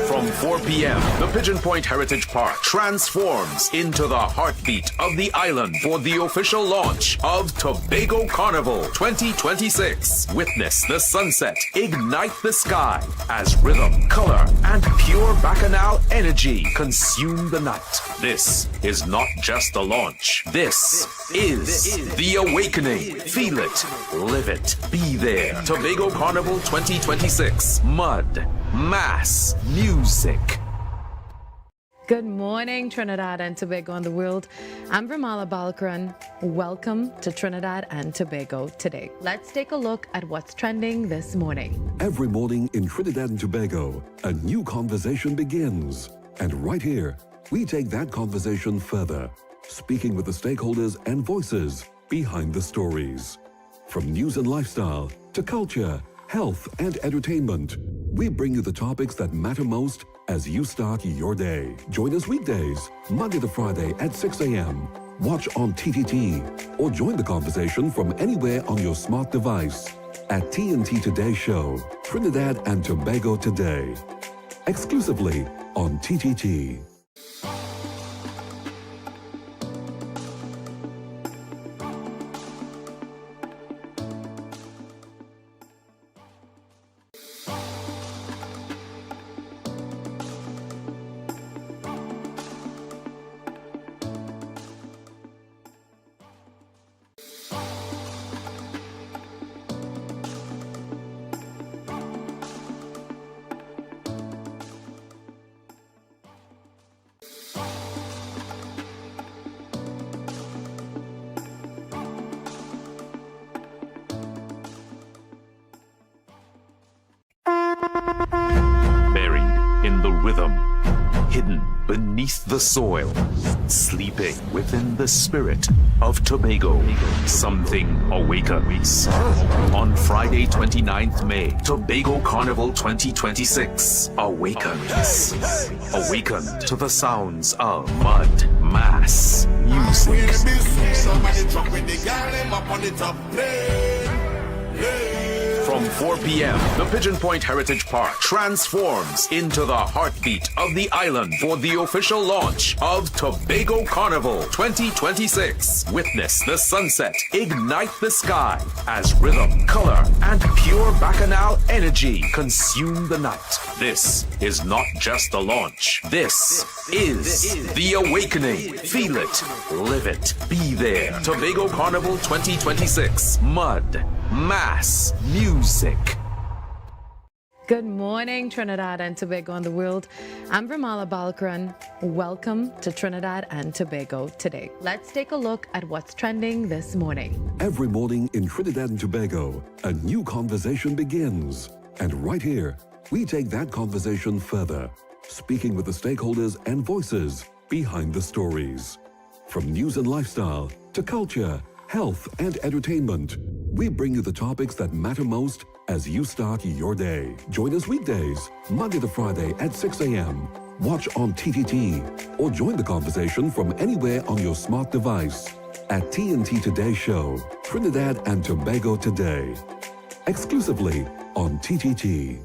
From From 4 p.m., the Pigeon Point Heritage Park transforms into the heartbeat of the island for the official launch of Tobago Carnival 2026. Witness the sunset ignite the sky as rhythm, color, and pure bacchanal energy consume the night. This is not just a launch. This is the awakening. Feel it, live it, be there. Tobago Carnival 2026. Mud, mass, music. Good morning, Trinidad and Tobago and the world. I'm Ramala Balkaran. Welcome to Trinidad and Tobago today. Let's take a look at what's trending this morning. Every morning in Trinidad and Tobago, a new conversation begins. And right here, we take that conversation further, speaking with the stakeholders and voices behind the stories. From news and lifestyle to culture, health, and entertainment, we bring you the topics that matter most as you start your day. Join us weekdays, Monday to Friday at 6 a.m. Watch on TTT or join the conversation from anywhere on your smart device at TNT Today Show, Trinidad and Tobago Today. Exclusively on TTT. Buried in the rhythm, hidden beneath the soil, sleeping within the spirit of Tobago. Something awakens. On Friday, 29th May, Tobago Carnival 2026 awakens. Awaken to the sounds of mud, mass, music. From 4 p.m., the Pigeon Point Heritage Park transforms into the heartbeat of the island for the official launch of Tobago Carnival 2026. Witness the sunset ignite the sky as rhythm, color, and pure bacchanal energy consume the night. This is not just a launch. This is the awakening. Feel it, live it, be there. Tobago Carnival 2026. Mud, mass, music. Good morning, Trinidad and Tobago and the world. I'm Ramala Balkaran. Welcome to Trinidad and Tobago today. Let's take a look at what's trending this morning. Every morning in Trinidad and Tobago, a new conversation begins. And right here, we take that conversation further, speaking with the stakeholders and voices behind the stories. From news and lifestyle to culture, health, and entertainment, we bring you the topics that matter most as you start your day. Join us weekdays, Monday to Friday at 6 a.m. Watch on TTT or join the conversation from anywhere on your smart device at TNT Today Show, Trinidad and Tobago Today. Exclusively on TTT.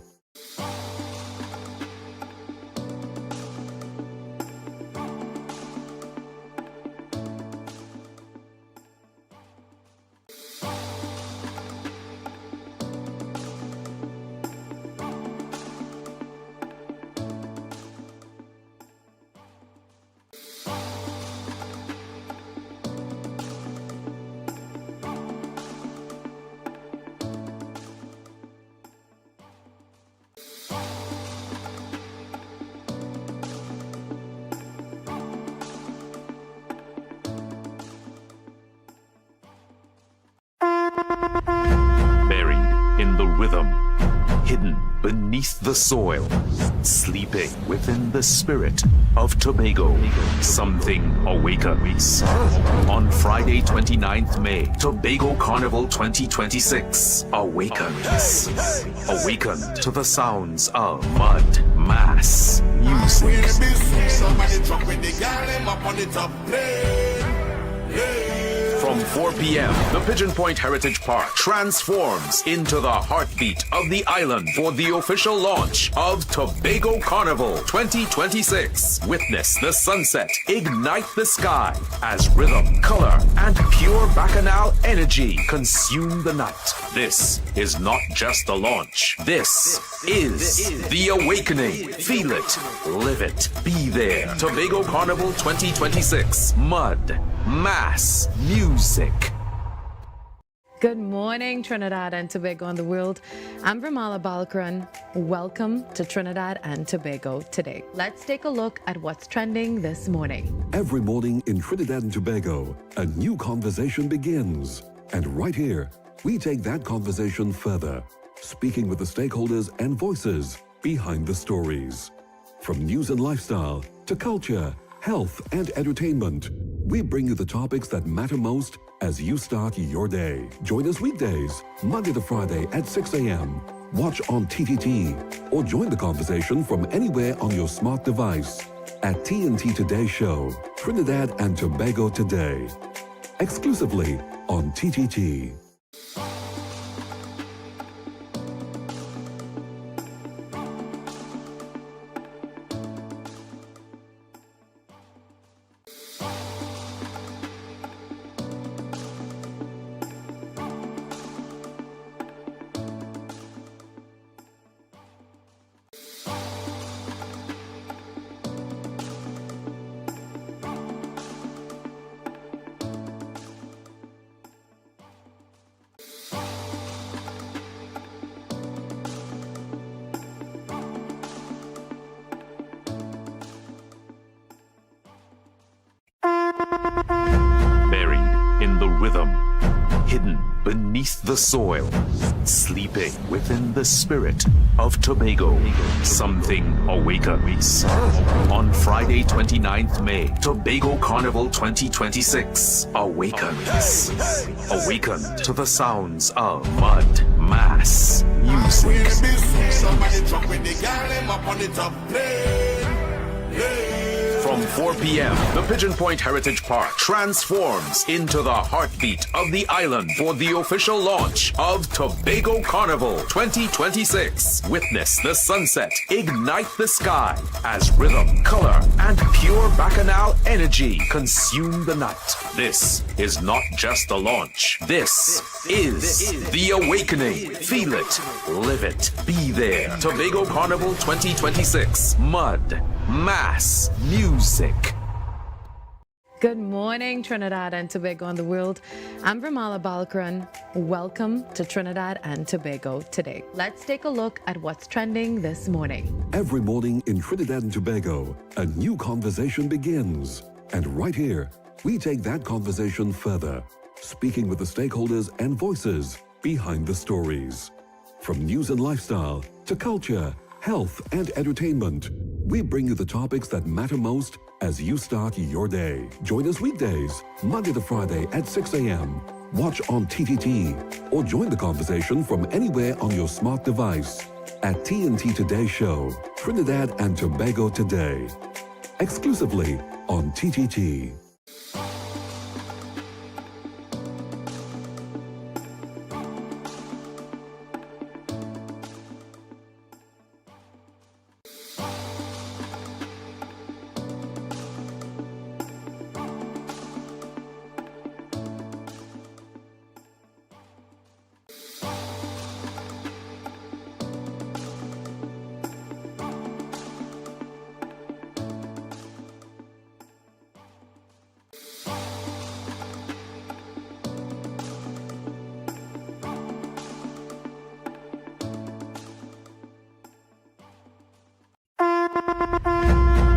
Buried in the rhythm, hidden beneath the soil, sleeping within the spirit of Tobago. Something awakens. On Friday, 29th May, Tobago Carnival 2026 awakens. Awaken to the sounds of mud, mass, music. From 4 p.m., the Pigeon Point Heritage Park transforms into the heartbeat of the island for the official launch of Tobago Carnival 2026. Witness the sunset, ignite the sky as rhythm, color, and pure bacchanal energy consume the night. This is not just the launch. This is the awakening. Feel it, live it, be there. Tobago Carnival 2026. Mud, mass, music. Good morning, Trinidad and Tobago and the world. I'm Ramala Balkaran. Welcome to Trinidad and Tobago today. Let's take a look at what's trending this morning. Every morning in Trinidad and Tobago, a new conversation begins. And right here, we take that conversation further, speaking with the stakeholders and voices behind the stories. From news and lifestyle to culture, health and entertainment, we bring you the topics that matter most as you start your day. Join us weekdays, Monday to Friday at 6 a.m. Watch on TTT or join the conversation from anywhere on your smart device at TNT Today Show, Trinidad and Tobago Today, exclusively on TTT. Buried in the rhythm, hidden beneath the soil, sleeping within the spirit of Tobago, something awakens. On Friday, 29th May, Tobago Carnival 2026 awakens. Awaken to the sounds of mud, mass, music. From 4 p.m., the Pigeon Point Heritage Park transforms into the heartbeat of the island for the official launch of Tobago Carnival 2026. Witness the sunset, ignite the sky as rhythm, color, and pure bacchanal energy consume the night. This is not just the launch. This is the awakening. Feel it, live it, be there. Tobago Carnival 2026. Mud, mass, music. Good morning, Trinidad and Tobago and the world. I'm Ramala Balkaran. Welcome to Trinidad and Tobago today. Let's take a look at what's trending this morning. Every morning in Trinidad and Tobago, a new conversation begins. And right here, we take that conversation further, speaking with the stakeholders and voices behind the stories. From news and lifestyle to culture, health and entertainment, we bring you the topics that matter most as you start your day. Join us weekdays, Monday to Friday at 6 a.m. Watch on TTT or join the conversation from anywhere on your smart device at TNT Today Show, Trinidad and Tobago Today, exclusively on TTT.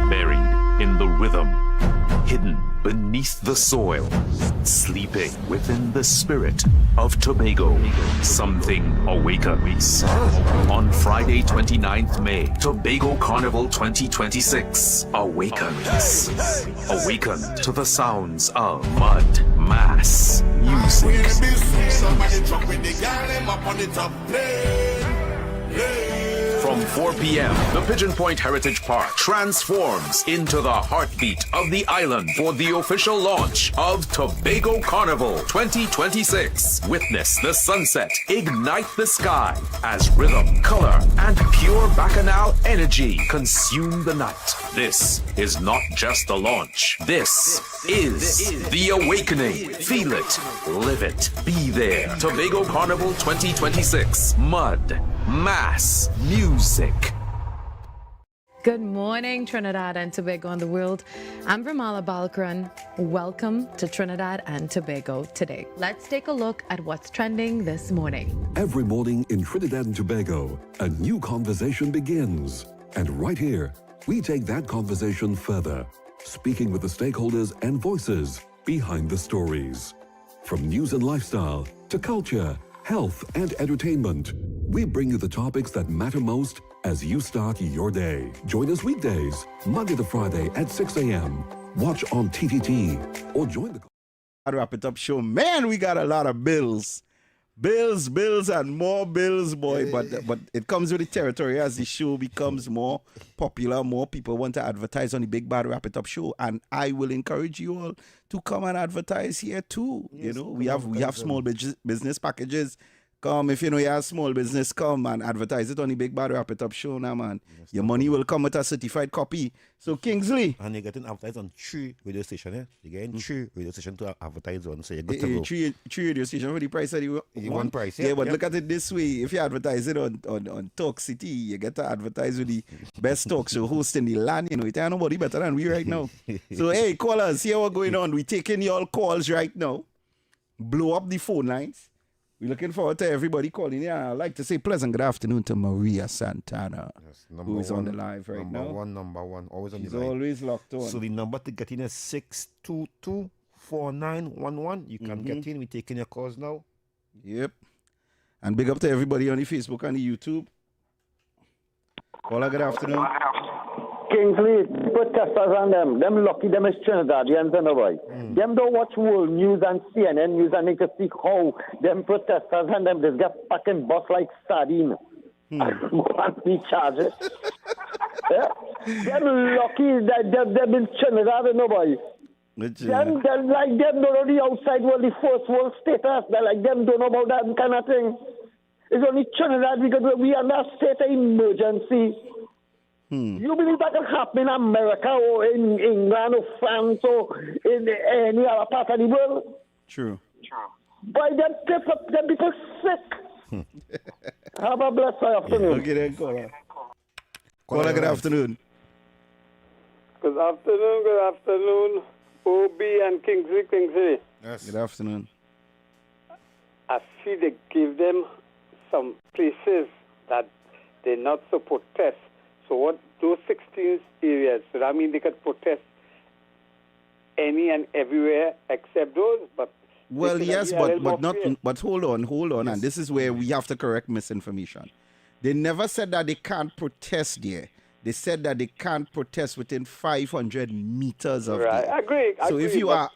Buried in the rhythm, hidden beneath the soil, sleeping within the spirit of Tobago, something awakens. On Friday, 29th May, Tobago Carnival 2026 awakens. Awaken to the sounds of mud, mass, music. From 4 p.m., the Pigeon Point Heritage Park transforms into the heartbeat of the island for the official launch of Tobago Carnival 2026. Witness the sunset ignite the sky as rhythm, color, and pure bacchanal energy consume the night. This is not just the launch. This is the awakening. Feel it, live it, be there. Tobago Carnival 2026. Mud, mass, music. Good morning, Trinidad and Tobago and the world. I'm Vermala Balkaran. Welcome to Trinidad and Tobago today. Let's take a look at what's trending this morning. Every morning in Trinidad and Tobago, a new conversation begins. And right here, we take that conversation further, speaking with the stakeholders and voices behind the stories. From news and lifestyle to culture, health and entertainment, we bring you the topics that matter most as you start your day. Join us weekdays, Monday to Friday at 6 a.m. Watch on TTT or join the... Wrap it up show. Man, we got a lot of bills. Bills, and more bills, boy. But it comes with the territory as the show becomes more popular. More people want to advertise on the Big Bad Wrap It Up show, and I will encourage you all to come and advertise here too. Yes, you know, we have small business packages. Come, if you know you have small business, come and advertise it on the Big Bad Wrap It Up show now, man. Yes, your money will come with a certified copy. So, Kingsley. And you're getting advertised on 3 radio station, eh? You're getting 3 radio station to advertise on, so you're good to go. 3 radio station for the price of the one price, yeah. But look at it this way. If you advertise it on Talk City, you get to advertise with the best talk show host in the land. You know, it ain't nobody better than we right now. So, hey, call us. Hear what's going on. We taking your calls right now. Blow up the phone lines. We're looking forward to everybody calling. Yeah, I'd like to say pleasant good afternoon to Maria Santana, who is on the live right now. Number one, always on She's the line. always locked on. So the number to get in is 622-4911. You can get in. We're taking your calls now. Yep. And big up to everybody on the Facebook and the YouTube. Caller, good afternoon. Kingsley, protesters and them lucky them is Trinidadians and boy. Them don't watch world news and CNN news and they can see how them protesters and them just get fucking bust like sardine. And go and be charges. Yeah? Them lucky that them in Trinidad and boy. Them like them don't know the outside world, the first world status. They like them don't know about that kind of thing. It's only Trinidad because we are in a state of emergency. You believe that can happen in America or in England or France or in any other part of the world? True. Why them people sick? Have a blessed afternoon. Okay then, caller. Caller, good afternoon. Good afternoon, OB and Kingsley. Yes. Good afternoon. I see they give them some places that they're not so protest. So what those 16 areas, so that means they could protest any and everywhere except those, but well, yes, but hold on, yes. And this is where we have to correct misinformation. They never said that they can't protest there. They said that they can't protest within 500 meters of right. there. Agree. So if you are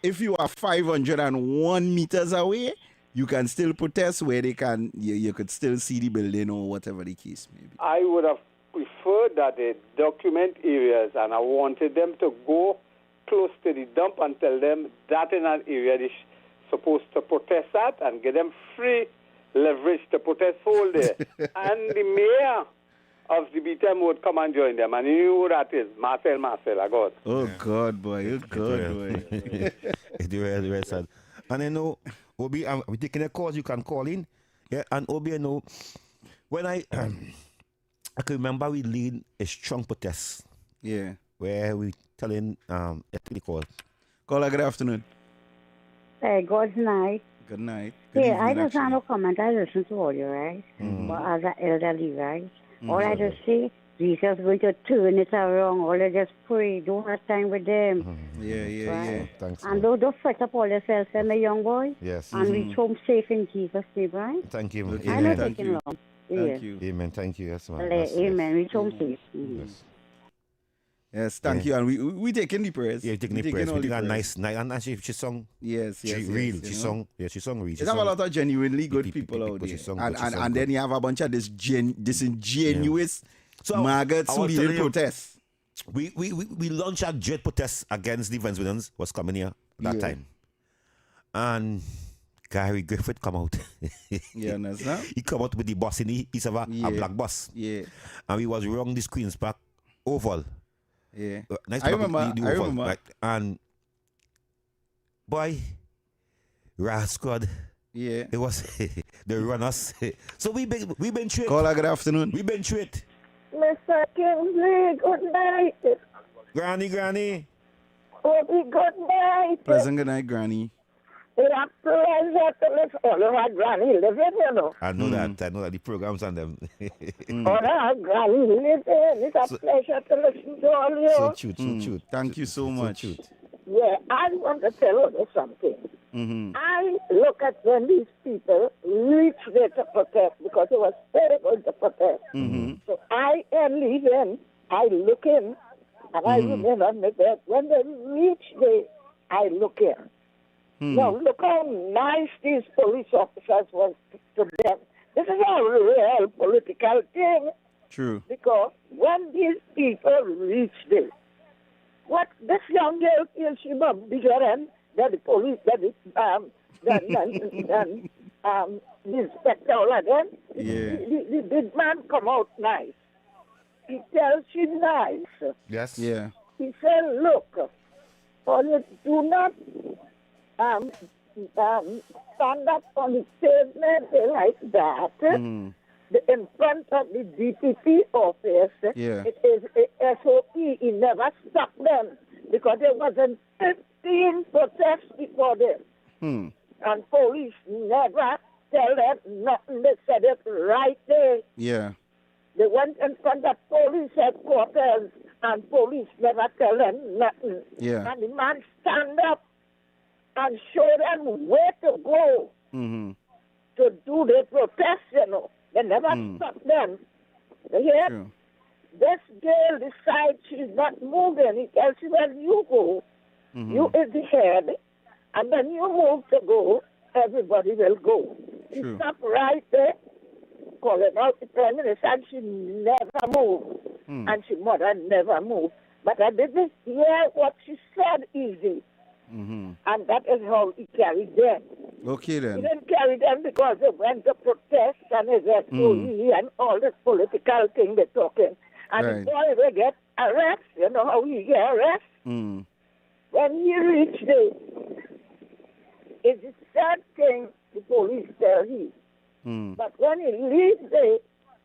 501 meters away, you can still protest where they can. You could still see the building or whatever the case may be. I would have preferred that they document areas, and I wanted them to go close to the dump and tell them that in an area they're supposed to protest at and get them free leverage to protest whole there. And the mayor of the BTM would come and join them, and you know who that is, Marcel, I got. Oh, God, boy. Oh, God, boy. It's very sad. And I know, Obi, we're taking a call, you can call in. Yeah, and Obi, I know, when I can remember we lead a strong protest. Yeah. Where we telling, the call. Caller, good afternoon. Hey, good night. Good night. Good evening, I just have a comment. I listen to all you, right? But as an elderly, right? All I just say, Jesus going to turn it around. All I just pray. Don't have time with them. Yeah. Thanks. And don't fret up all yourself, my young boy. Yes. And reach home safe in Jesus' name, right? Thank you. Okay. I know taking long. Thank you. Amen. Thank you. Yes, ma'am. Amen. Reach home safe. Yes, thank you. And we taking the prayers. Yeah, taking the prayers. We did a nice night. And she sung. Yes. She sung real. There's a lot of genuinely good people out there. And then you have a bunch of this disingenuous So maggots I was leading telling you, protests. We launched a dread protest against the Venezuelans was coming here that time. And Gary Griffith come out. Yeah, understand? He come out with the bus in the east of a black bus. Yeah. And we was wrong this Queen's Park Oval. Yeah. Nice I to remember. the I oval, remember. right? And boy, Rat Squad. Yeah. It was the runners. So we been through it. Caller, good afternoon. We been through it. Mr. Kingsley, good night. Granny. Obi, good night. Pleasant good night, Granny. It's a pleasure to listen. All of our granny living, you know. I know that. I know that the programs on them. All of our granny living. It's a pleasure to listen to all you. So cute. Thank you so much. So cute. Yeah, I want to tell you something. I look at when these people reach there to protest because it was terrible to protest. So I am leaving, I look in, and I remain on the bed. When they reach there, I look in. Now, look how nice these police officers was to them. This is a real political thing. True. Because when these people reach there, what this young girl feels she was bigger than the police, than the inspector all of them. Yeah. The big man come out nice. He tells she nice. Yes. Yeah. He said, look, for you do not stand up on the pavement like that. In front of the DPP office, it is a SOP. He never stopped them because there wasn't 15 protests before them. And police never tell them nothing. They said it right there. Yeah. They went in front of police headquarters and police never tell them nothing. Yeah. And the man stand up and show them where to go to do the protest, you know. They never stop them. You hear? True. This girl decides she's not moving. He tells you where you go. You is the head. And when you move to go, everybody will go. He True. stopped right there, calling out the Prime Minister, and she never moved. And she mother never moved. But I didn't hear what she said easy. And that is how he carried them. Okay He then. didn't carry them because they went to protest and his SOE and all this political thing they're talking. And Right. the boy will get arrested. You know how he get arrested? When he reached there, it's the same thing the police tell him. But when he leaves there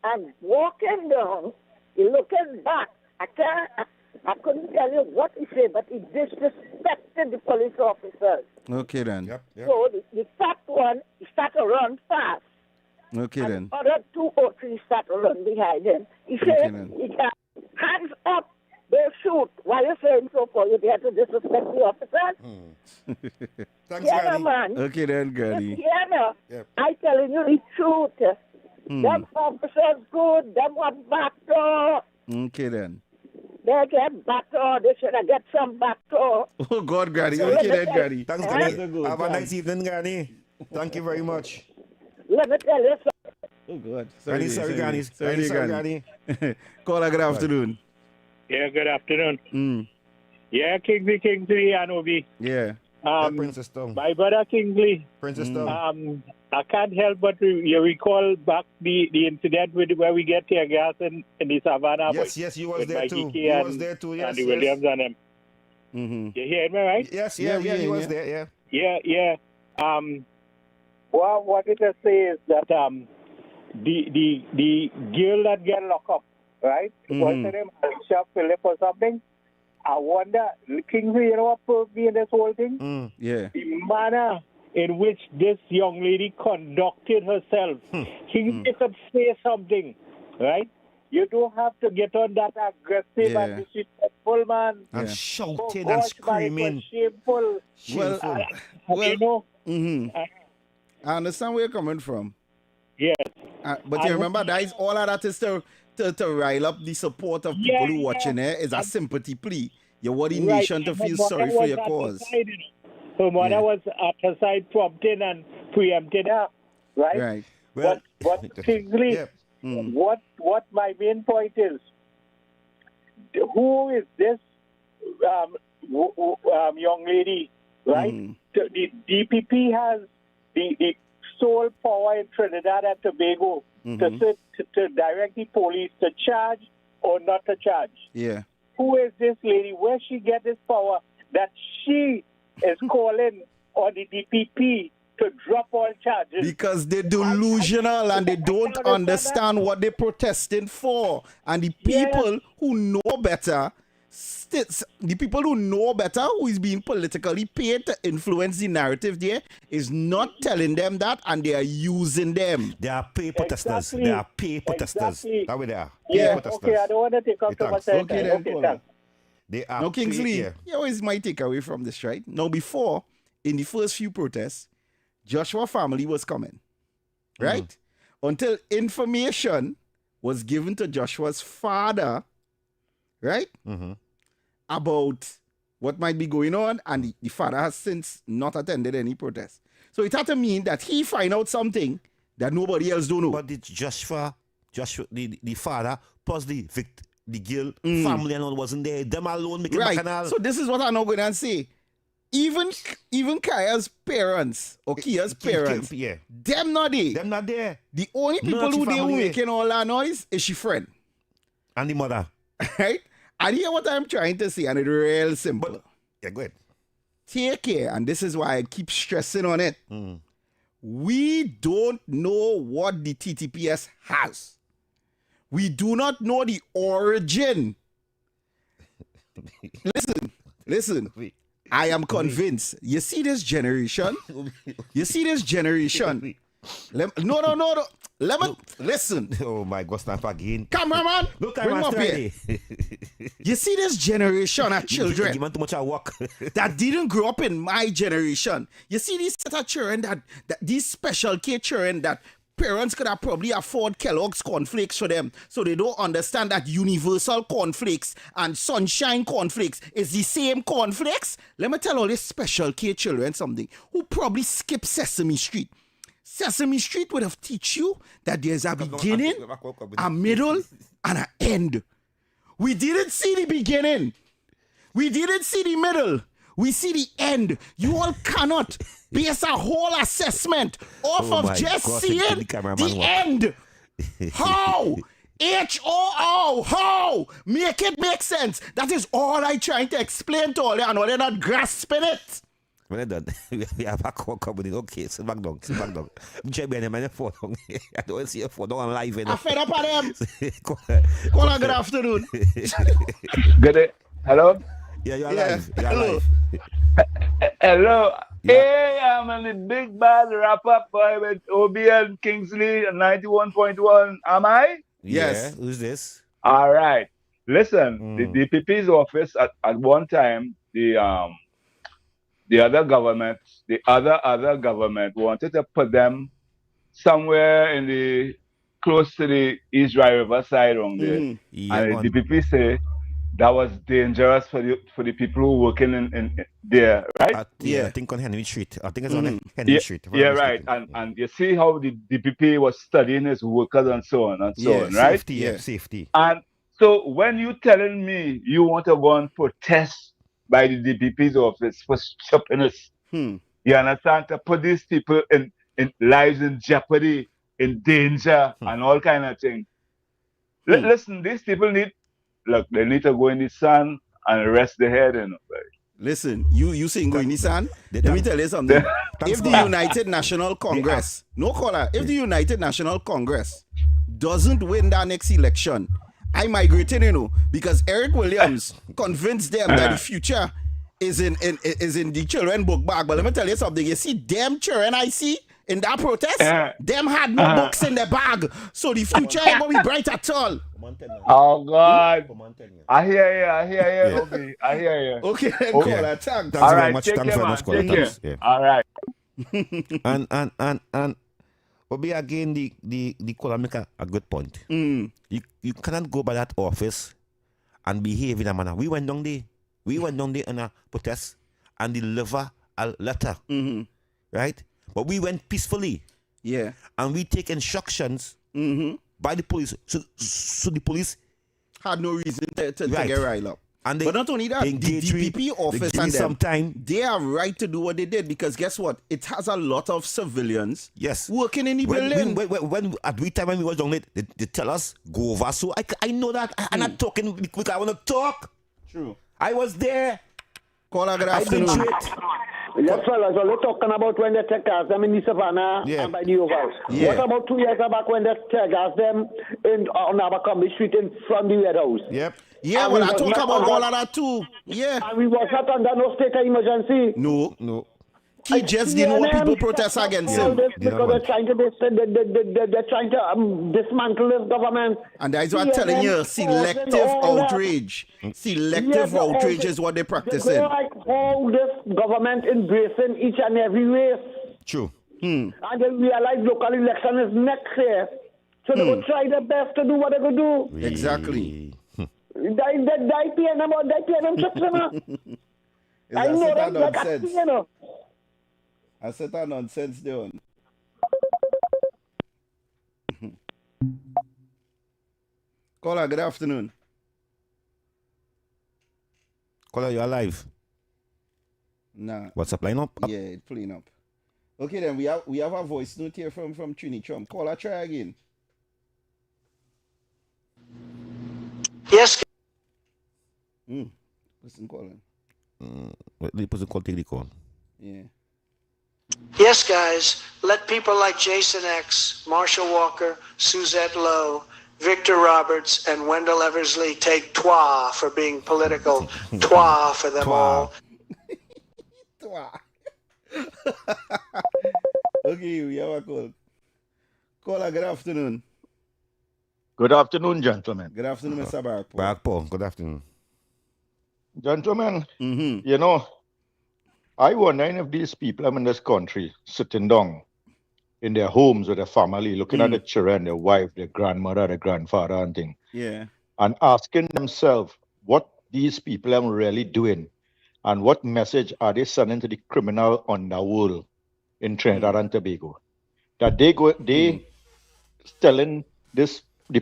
and walking down, he looking back. I couldn't tell you what he said, but he disrespected the police officers. Okay then. So the fat one, he started to run fast. Okay And then. the other 2 or 3 started to run behind him. He said, he got hands up, they'll shoot. Why you saying so for you there to disrespect the officers? Thanks, Yeah, Granny. man. Okay then, Granny. Yeah, Yep. I telling you the truth. Them officers good, them want back door. Okay then. They get back door, they should have get some back door. Oh God, Granny. Okay then, Granny. Thanks, That's Granny. good. Have a Thanks. nice evening, Granny. Thank you very much. Let me tell you something. Oh God. Granny, sorry, Granny. Sorry, Granny. Caller, good afternoon. Yeah, good afternoon. Yeah, Kingsley and Obi. Yeah. Princess Town. My brother Kingsley. Princess Town. I can't help but you recall back the incident where we get tear gas in the savannah. Yes, you was with there Mikey too. K You and, was there too, yes. and the Williams and them. You hear me, right? Yes, you was there, yeah. Yeah. Well, what it say is that the girl that get locked up, right? What's her name? Alicia Phillip or something? I wonder, Kingsley, you know what put me in this whole thing? Yeah. The manner in which this young lady conducted herself. Kingsley could say something, right? You don't have to get on that aggressive and disrespectful, man. And shouting Oh, and gosh, man, it was screaming. Shameful. Well, you know, I understand where you're coming from. Yes. But you remember, that is all of that is to rile up the support of people who watching there. It's a sympathy plea. You want the nation to feel sorry for your cause. Her mother was at her side prompting and preempting her, right? Right. Well, but Kingsley, What my main point is, who is this young lady, right? The DPP has the sole power in Trinidad and Tobago to direct the police to charge or not to charge. Yeah. Who is this lady? Where she get this power that she is calling on the DPP to drop all charges? Because they're delusional and they don't understand what they're protesting for. And the people who know better, the people who know better, who is being politically paid to influence the narrative there, is not telling them that, and they are using them. They are paid protesters. They are paid protesters. That's what they are. Yeah, protesters. okay, I don't want to take up too much time. Okay, then, thanks. They are now, Kingsley, paid, here is my takeaway from this, right? Now, before, in the first few protests, Joshua family was coming, right? Until information was given to Joshua's father, right? About what might be going on, and the father has since not attended any protest. So it had to mean that he find out something that nobody else don't know. But the Joshua, the father, plus the girl family and all wasn't there. Them alone making right. bacchanal. So this is what I'm not going to say. Even Kaya's parents or Kia's parents, them not there. Them not there. The only people who they making all that noise is she friend. And the mother. Right? And here what I'm trying to say, and it's real simple. But, yeah, go ahead. Take care, and this is why I keep stressing on it. We don't know what the TTPS has. We do not know the origin. Listen. I am convinced. You see this generation? No. Let me listen. Oh my God, snap again. Cameraman, look, bring him up here. You see this generation of children you want too much work that didn't grow up in my generation. You see these set of children that these special K children that parents could have probably afford Kellogg's cornflakes for them, so they don't understand that universal cornflakes and sunshine cornflakes is the same cornflakes. Let me tell all these special K children something who probably skip Sesame Street. Sesame Street would have teach you that there's a beginning, a middle, and an end. We didn't see the beginning. We didn't see the middle. We see the end. You all cannot base a whole assessment off of just seeing the end. How? H-O-O. How? Make it make sense. That is all I'm trying to explain to all you, and all you're not grasping it. When I'm done, we have a call coming. Okay, sit back down. I'm trying to be my phone. I don't see a phone on live. I'm fed up on them. Call a good afternoon. Good day. Hello? Yeah, you're live. Hello. Hello. Yeah. Hey, I'm in the big bad wrap-up boy with Obi and Kingsley 91.1. Am I? Yes. Yeah. Who's this? All right. Listen, the DPP's office at one time, the other government wanted to put them somewhere in the close to the East Dry River side on there. Yeah, and the DPP say that was dangerous for the people who working in there, right? I think on Henry Street. I think it's on Henry Street. Yeah, right. And you see how the DPP was studying his workers and so on, right? Safety. And so when you telling me you want to go and protest by the DPP's office for stupidness, you understand, to put these people in lives in jeopardy, in danger, and all kind of things. Listen, these people they need to go in the sun and rest their head. Listen, you saying go in the sun? Let me tell you something. If the United National Congress, if the United National Congress doesn't win that next election, I migrated, because Eric Williams convinced them that the future is in the children book bag. But let me tell you something. You see, them children I see in that protest, them had no books in their bag. So the future ain't going to be bright at all. Oh, God. I hear you, Obi. I hear you. Okay, caller. Thanks very much. Thanks very much, caller. Thanks. Yeah. All right. And Obi, again, the caller make a good point. You cannot go by that office and behave in a manner. We went down there in a protest and deliver a letter, right? But we went peacefully. Yeah. And we take instructions by the police. So the police had no reason to Right. get riled up. And But not only that, they the engage me, DPP they office give me and some time. they are right to do what they did because guess what? It has a lot of civilians Yes. working in the building. When at the time when we was down there, they tell us go over. So I know that I'm not talking because I want to talk. True. I was there. Caller, good I been afternoon. through it. Yes, fellas, so we're talking about when they take gas them in the savannah and by the ovals. Yeah. What about 2 years back when they take gas them on Abercrombie Street in front of the Red House? Yep. Yeah, And well, we I was talk not about under- all of that too. Yeah. And we was not under no state of emergency. No. He just didn't want people protest against all him. this because they're trying to dismantle this government. And that's what I'm telling you, selective outrage. Selective outrage is what they're practicing. They like all this government embracing each and every race. True. And they realize local election is next year. So they will try their best to do what they could do. Exactly. Die PNM or die PNM chips, you know. I know that like a nonsense. you know. I said that nonsense there. Caller, good afternoon. Caller, you alive? Nah. What's up, line up? Yeah, it's playing up. Okay, then we have a voice note here from Trini Trump. Caller, try again. Yes. Listen, calling. The person call, take the call. Yeah. Yes, guys. Let people like Jason X, Marshall Walker, Suzette Lowe, Victor Roberts, and Wendell Eversley take twa for being political. Twa for them all. Okay, we have a call. Caller, good afternoon. Good afternoon, gentlemen. Good afternoon, Mr. Barakpo. Barakpo, good afternoon. Gentlemen, you know, I wonder if these people in this country sitting down in their homes with their family, looking at their children, their wife, their grandmother, their grandfather, and thing, Yeah. and asking themselves what these people are really doing and what message are they sending to the criminal underworld in Trinidad and Tobago. That they telling the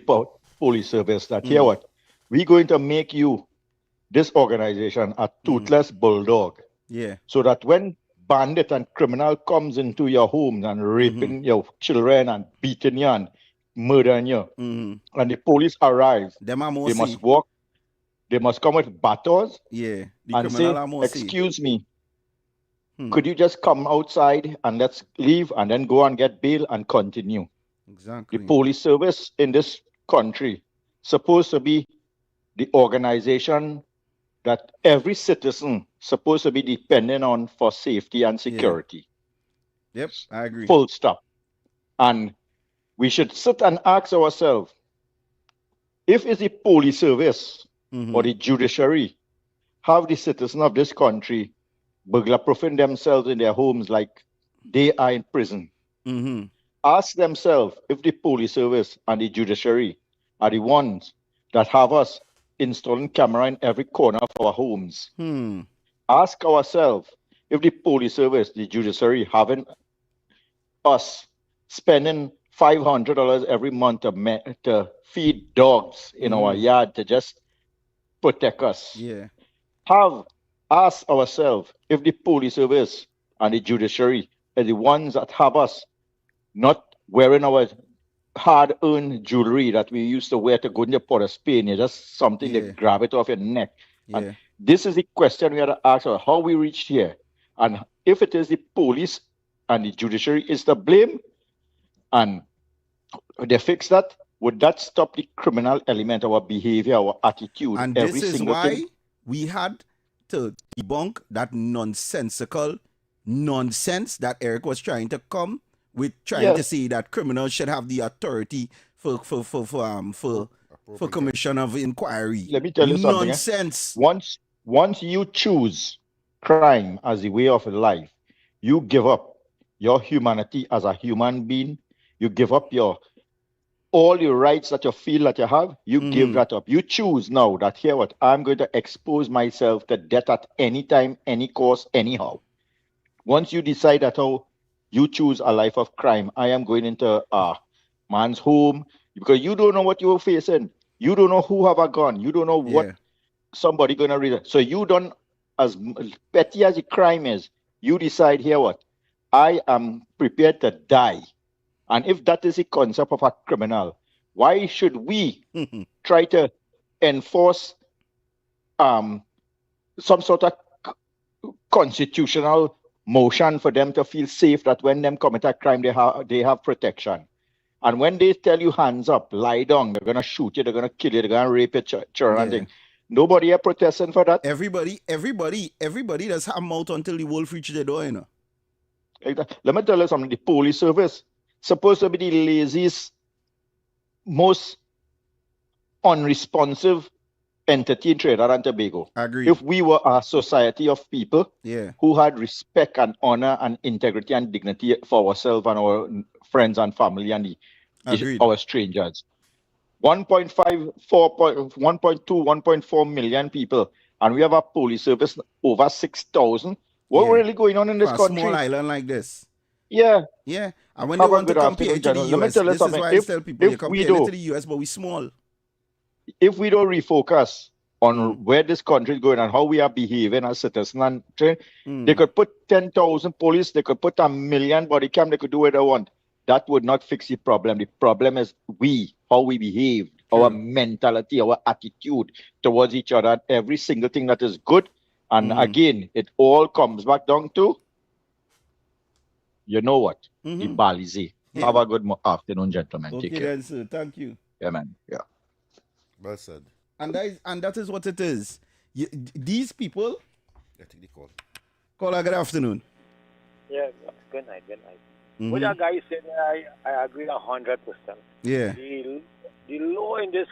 police service that, hear what, we're going to make you, this organization, a toothless bulldog. Yeah. So that when bandit and criminal comes into your home and raping your children and beating you and murdering you, and the police arrives, they must walk, they must come with batters Yeah. The and say, criminal are more excuse me, could you just come outside and let's leave and then go and get bail and continue? Exactly. The police service in this country supposed to be the organization that every citizen supposed to be dependent on for safety and security. Yep, I agree. Full stop. And we should sit and ask ourselves, if it's the police service or the judiciary, have the citizens of this country burglar-proofing themselves in their homes like they are in prison? Ask themselves if the police service and the judiciary are the ones that have us installing camera in every corner of our homes. Ask ourselves if the police service, the judiciary, having us spending $500 every month to feed dogs in our yard to just protect us. Yeah. Ask ourselves if the police service and the judiciary are the ones that have us not wearing our hard-earned jewelry that we used to wear to go in the Port of Spain. It's just something that grab it off your neck. And this is the question we have to ask ourselves, how we reached here. And if it is the police and the judiciary is to blame, and they fix that, would that stop the criminal element, our behavior, our attitude? And every this is single why thing? we had to debunk that nonsensical nonsense that Eric was trying to come with, trying to say that criminals should have the authority for commission of inquiry. Let me tell you something. Nonsense. Once you choose crime as the way of life, you give up your humanity as a human being. You give up all your rights that you feel that you have. You give that up. You choose now that, here what, I'm going to expose myself to death at any time, any cost, anyhow. Once you decide that, you choose a life of crime, I am going into a man's home, because you don't know what you're facing. You don't know who have a gun. You don't know what somebody gonna read. So you don't, as petty as the crime is, you decide here what? I am prepared to die. And if that is the concept of a criminal, why should we try to enforce some sort of constitutional motion for them to feel safe that when them commit a crime, they have protection? And when they tell you hands up, lie down, they're gonna shoot you, they're gonna kill you, they're gonna rape your children and things. Nobody are protesting for that. Everybody does have mouth until the wolf reaches the door, you know. Let me tell you something. The police service supposed to be the laziest, most unresponsive entity in Trinidad and Tobago. Agreed. If we were a society of people Yeah. who had respect and honor and integrity and dignity for ourselves and our friends and family and our strangers. 1.5, 1.2, 1.4 million people, and we have a police service over 6,000. What's really going on in this country? A small island like this. Yeah. Yeah. And when they want to compare it to the US, this is why I tell people, you compare it to the US, but we small. If we don't refocus on where this country is going and how we are behaving as citizens, they could put 10,000 police, they could put 1 million body cam, they could do what they want. That would not fix the problem. The problem is how we behave, our mentality, our attitude towards each other, every single thing that is good. And again, it all comes back down to, you know what, the Balize. Yeah. Have a good afternoon, gentlemen. Okay, Take care. then, sir. Thank you. Yeah, man. Yeah. Well said. And that is what it is. These people. I think they call. Caller, good afternoon. Yeah, good night. Mm-hmm. What that guy said, I agree 100%. Yeah. The law in this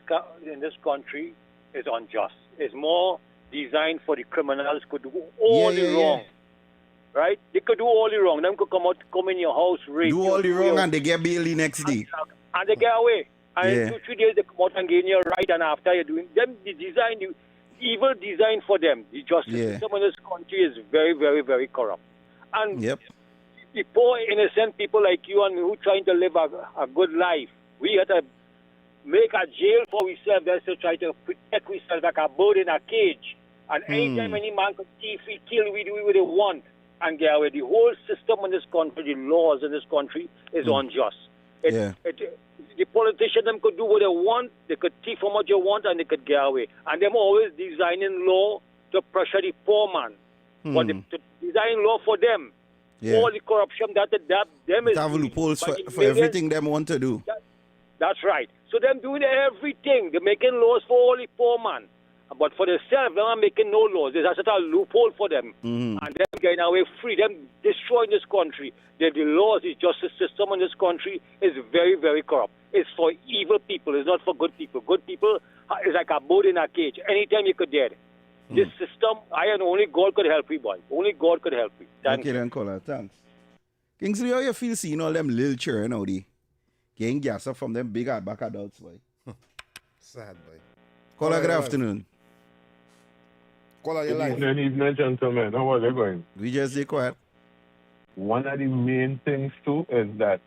country is unjust. It's more designed for the criminals could do all the wrong. Right? They could do all the wrong. Them could come in your house, rape do all the wrong, and they get bail the next day. And they get away. And in 2-3 days, they come out and gain your right. And after you're doing them, the evil design for them. The justice system in this country is very, very, very corrupt. And the poor, innocent people like you and me who trying to live a good life, we have to make a jail for ourselves. That's to try to protect ourselves like a bird in a cage. And anytime any man could thief, kill, we do what they want. And get away. The whole system in this country, the laws in this country is unjust. The politicians them could do what they want, they could thief how much they want, and they could get away. And them always designing law to pressure the poor man. But to design law for them. All the corruption that them is have loopholes for everything them want to do. That's right. So them doing everything. They're making laws for all the poor man. But for themselves, they're not making no laws. There's such a loophole for them. And them getting away free, them destroying this country. The laws, the justice system in this country is very, very corrupt. It's for evil people. It's not for good people. Good people is like a bird in a cage. Anytime you could dead. This system, only God could help you, boy. Only God could help you. Okay, then, caller. Thanks. Kingsley, how you feel seeing all them little children now, they getting gas up from them big back adults, boy? Sad, boy. Caller, good afternoon. Caller, your life. Good evening, gentlemen. How are they going? We just stay quiet. One of the main things, too, is that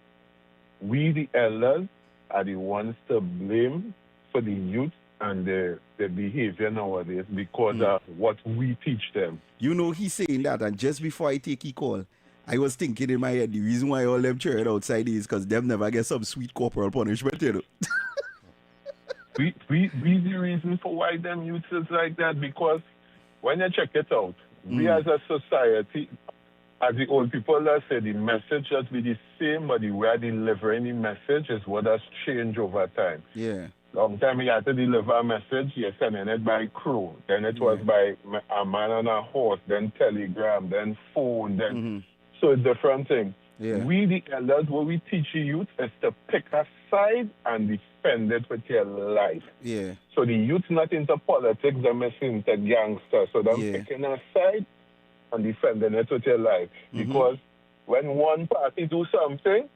we, the elders, are the ones to blame for the youth and their behavior nowadays because of what we teach them. You know, he's saying that, and just before I take his call, I was thinking in my head, the reason why all them children outside is because them never get some sweet corporal punishment, you know. we the reason for why them youths is like that, because when you check it out, we as a society, as the old people that say, the message just be the same, but the way of delivering the message is what has changed over time. Yeah. Long time you had to deliver a message, you're sending it by crew. Then it was by a man on a horse, then telegram, then phone, then so a different thing. Yeah. We, the elders, what we teach the youth is to pick a side and defend it with your life. Yeah. So the youth not into politics, they're into gangsters. So they're picking a side and defending it with your life. Because when one party do something,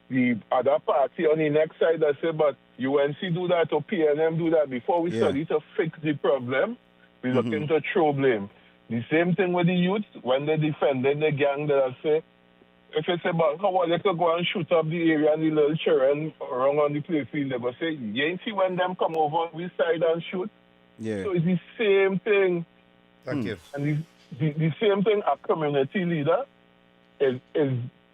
the other party on the next side they say, but UNC do that or PNM do that. Before we study to fix the problem, we look into throw blame. The same thing with the youth, when they defending the gang, they say, if it's about how they could go and shoot up the area and the little children around on the playfield, they will say, you ain't see when them come over on we side and shoot? Yeah. So it's the same thing. Thank you. And the same thing a community leader is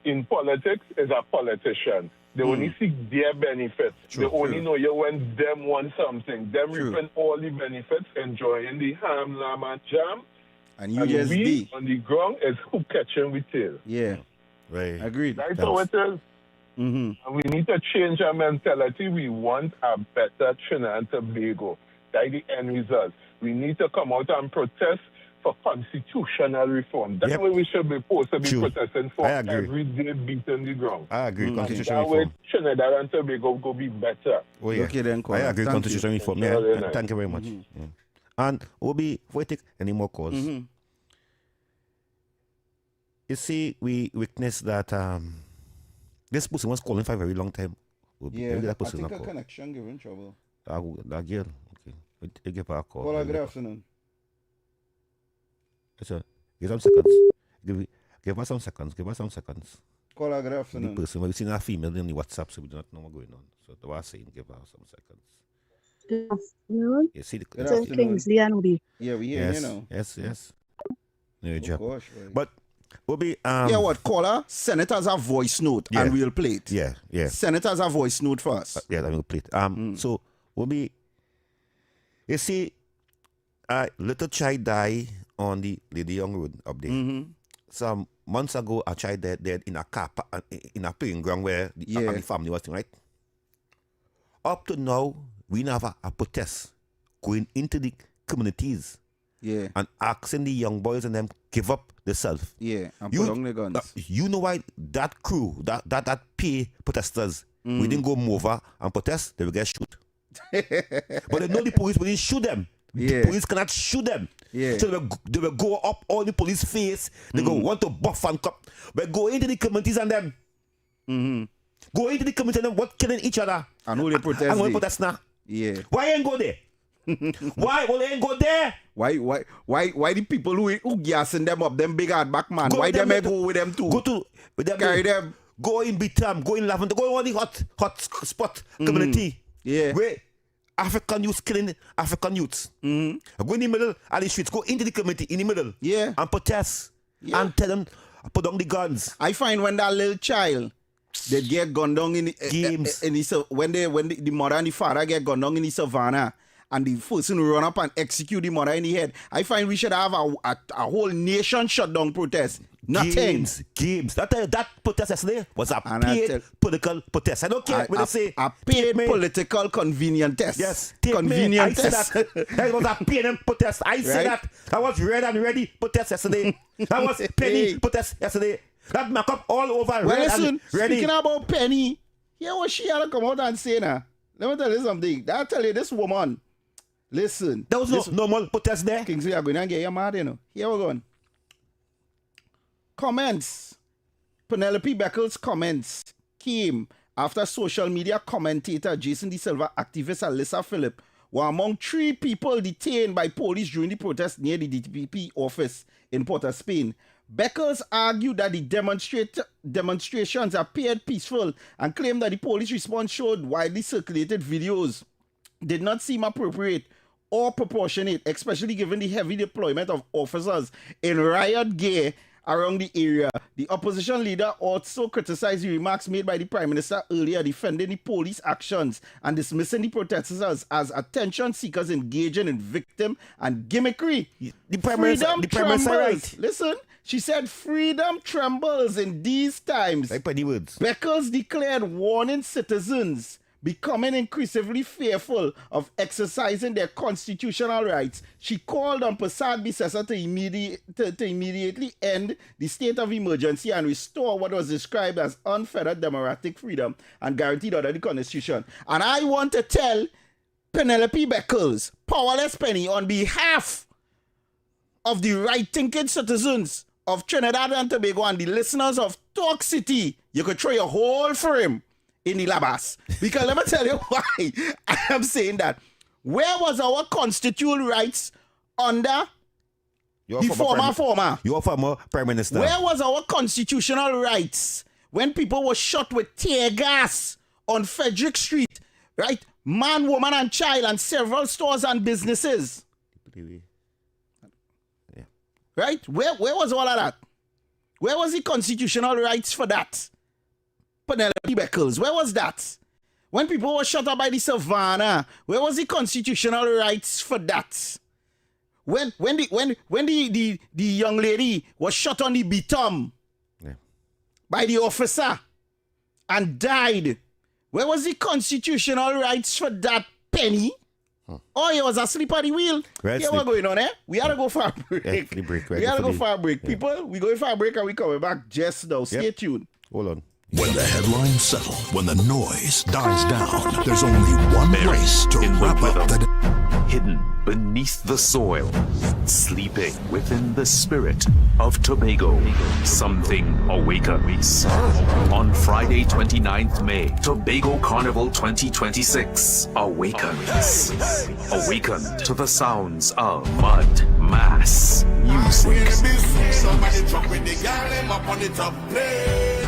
in politics is a politician. They only seek their benefits. They only know you when them want something. Them reaping all the benefits, enjoying the ham, lamb, and jam. And you just be on the ground is who catching with tail. Yeah. Right. Agreed. That's how it is. And we need to change our mentality. We want a better Trinidad and Tobago. That's the end result. We need to come out and protest for constitutional reform. That's what we should be supposed to be protesting for every day beating the ground. I agree. Constitutional that way, reform. Trinidad and Tobago will be better. Oh, yeah. Okay, then, I agree. Constitutional reform. Yeah. Nice. Thank you very much. Yeah. And Obi, if we take any more calls, you see, we witnessed that this person was calling for a very long time. Obi. Yeah, Maybe that I person think not a call. connection giving trouble. That girl. Okay. We give her a call. Caller, good afternoon. So, give some seconds. Give her some seconds. Give her some seconds. Caller, good afternoon. The person, we've seen a female in the WhatsApp, so we do not know what's going on. So they were saying, give her some seconds. Good afternoon. You see the Good afternoon. Kingsley and Obi. Yeah, we hear you know. Yes. No job. Gosh, right. But Obi, yeah, what caller? Senators have voice note and we'll play it. Yeah. Senators have voice note for us. Yeah, I will play it. So Obi, you see, little child died on the Lady Young Road up there. Some months ago, a child died in a car in a playing ground where the family was, right? Up to now, we never a protest going into the communities and asking the young boys and them give up themselves. Yeah, and put on the guns. You know why that crew, that pay protesters, we didn't go over and protest, they will get shoot. But they know the police will shoot them. The police cannot shoot them. So they will go up on the police face. They go want to buff and cup. But go into the communities and them. Go into the community and them what killing each other. And who they protest. And who they protest now. Yeah. Why ain't go there? Why ain't go there? Why the people who gassing them up, them big hard back man, why them go with them too? Go to with them. Carry them. Go in Bitam, go in Lavender, go in all the hot spot community. Yeah. Where African youths killing African youths. Go in the middle of the streets, go into the community in the middle. Yeah. And protest. And tell them, put down the guns. I find when that little child they get gunned down in games. When the mother and the father get gunned down in the savannah and the person run up and execute the mother in the head, I find we should have a whole nation shut down protest. Nothing. Games. That protest yesterday was a paid political protest. I don't care what they say. A paid political convenient test. Yes. Convenient test. That was a paid protest. I say that. That was red and ready protest yesterday. That was penny protest yesterday. That make up all over well, red listen, and ready. Speaking about Penny, hear what she had to come out and say now. Let me tell you something. I'll tell you, this woman, listen. There was no normal protest there. Kingsley, you're going to get your mad, you know. Here we go. Comments. Penelope Beckles' comments came after social media commentator Jason De Silva, activist Alyssa Phillip, were among 3 people detained by police during the protest near the DPP office in Port of Spain. Beckles argued that the demonstrations appeared peaceful and claimed that the police response showed widely circulated videos did not seem appropriate or proportionate, especially given the heavy deployment of officers in riot gear around the area. The opposition leader also criticized the remarks made by the Prime Minister earlier, defending the police actions and dismissing the protesters as attention seekers engaging in victim and gimmickry. The Prime Minister, right. Listen, she said freedom trembles in these times. Like petty words. Beckles declared warning citizens becoming increasingly fearful of exercising their constitutional rights. She called on Prasad Bisesa to immediately end the state of emergency and restore what was described as unfettered democratic freedom and guaranteed under the Constitution. And I want to tell Penelope Beckles, Powerless Penny, on behalf of the right-thinking citizens of Trinidad and Tobago and the listeners of Talk City, you could throw your whole frame in the labas. Because let me tell you why I am saying that. Where was our constitutional rights under The former. Your former Prime Minister. Where was our constitutional rights when people were shot with tear gas on Frederick Street, right? Man, woman, and child, and several stores and businesses. Yeah. Right? Where was all of that? Where was the constitutional rights for that? Penelope Beckles, where was that? When people were shot up by the Savannah, where was the constitutional rights for that? When the young lady was shot on the bottom by the officer and died, where was the constitutional rights for that, Penny? Oh, he was asleep at the wheel. Right, yeah, what's going on, eh? We gotta go for a break. We gotta go for a break. People, we going for a break and we coming back just now. Stay tuned. Hold on. When the headlines settle, when the noise dies down, there's only one place to wrap up the hidden beneath the soil, sleeping within the spirit of Tobago. Something awakens. On Friday, 29th May, Tobago Carnival 2026 awakens. Awaken to the sounds of mud, mass, music. Somebody dropping the girl up on the top plane.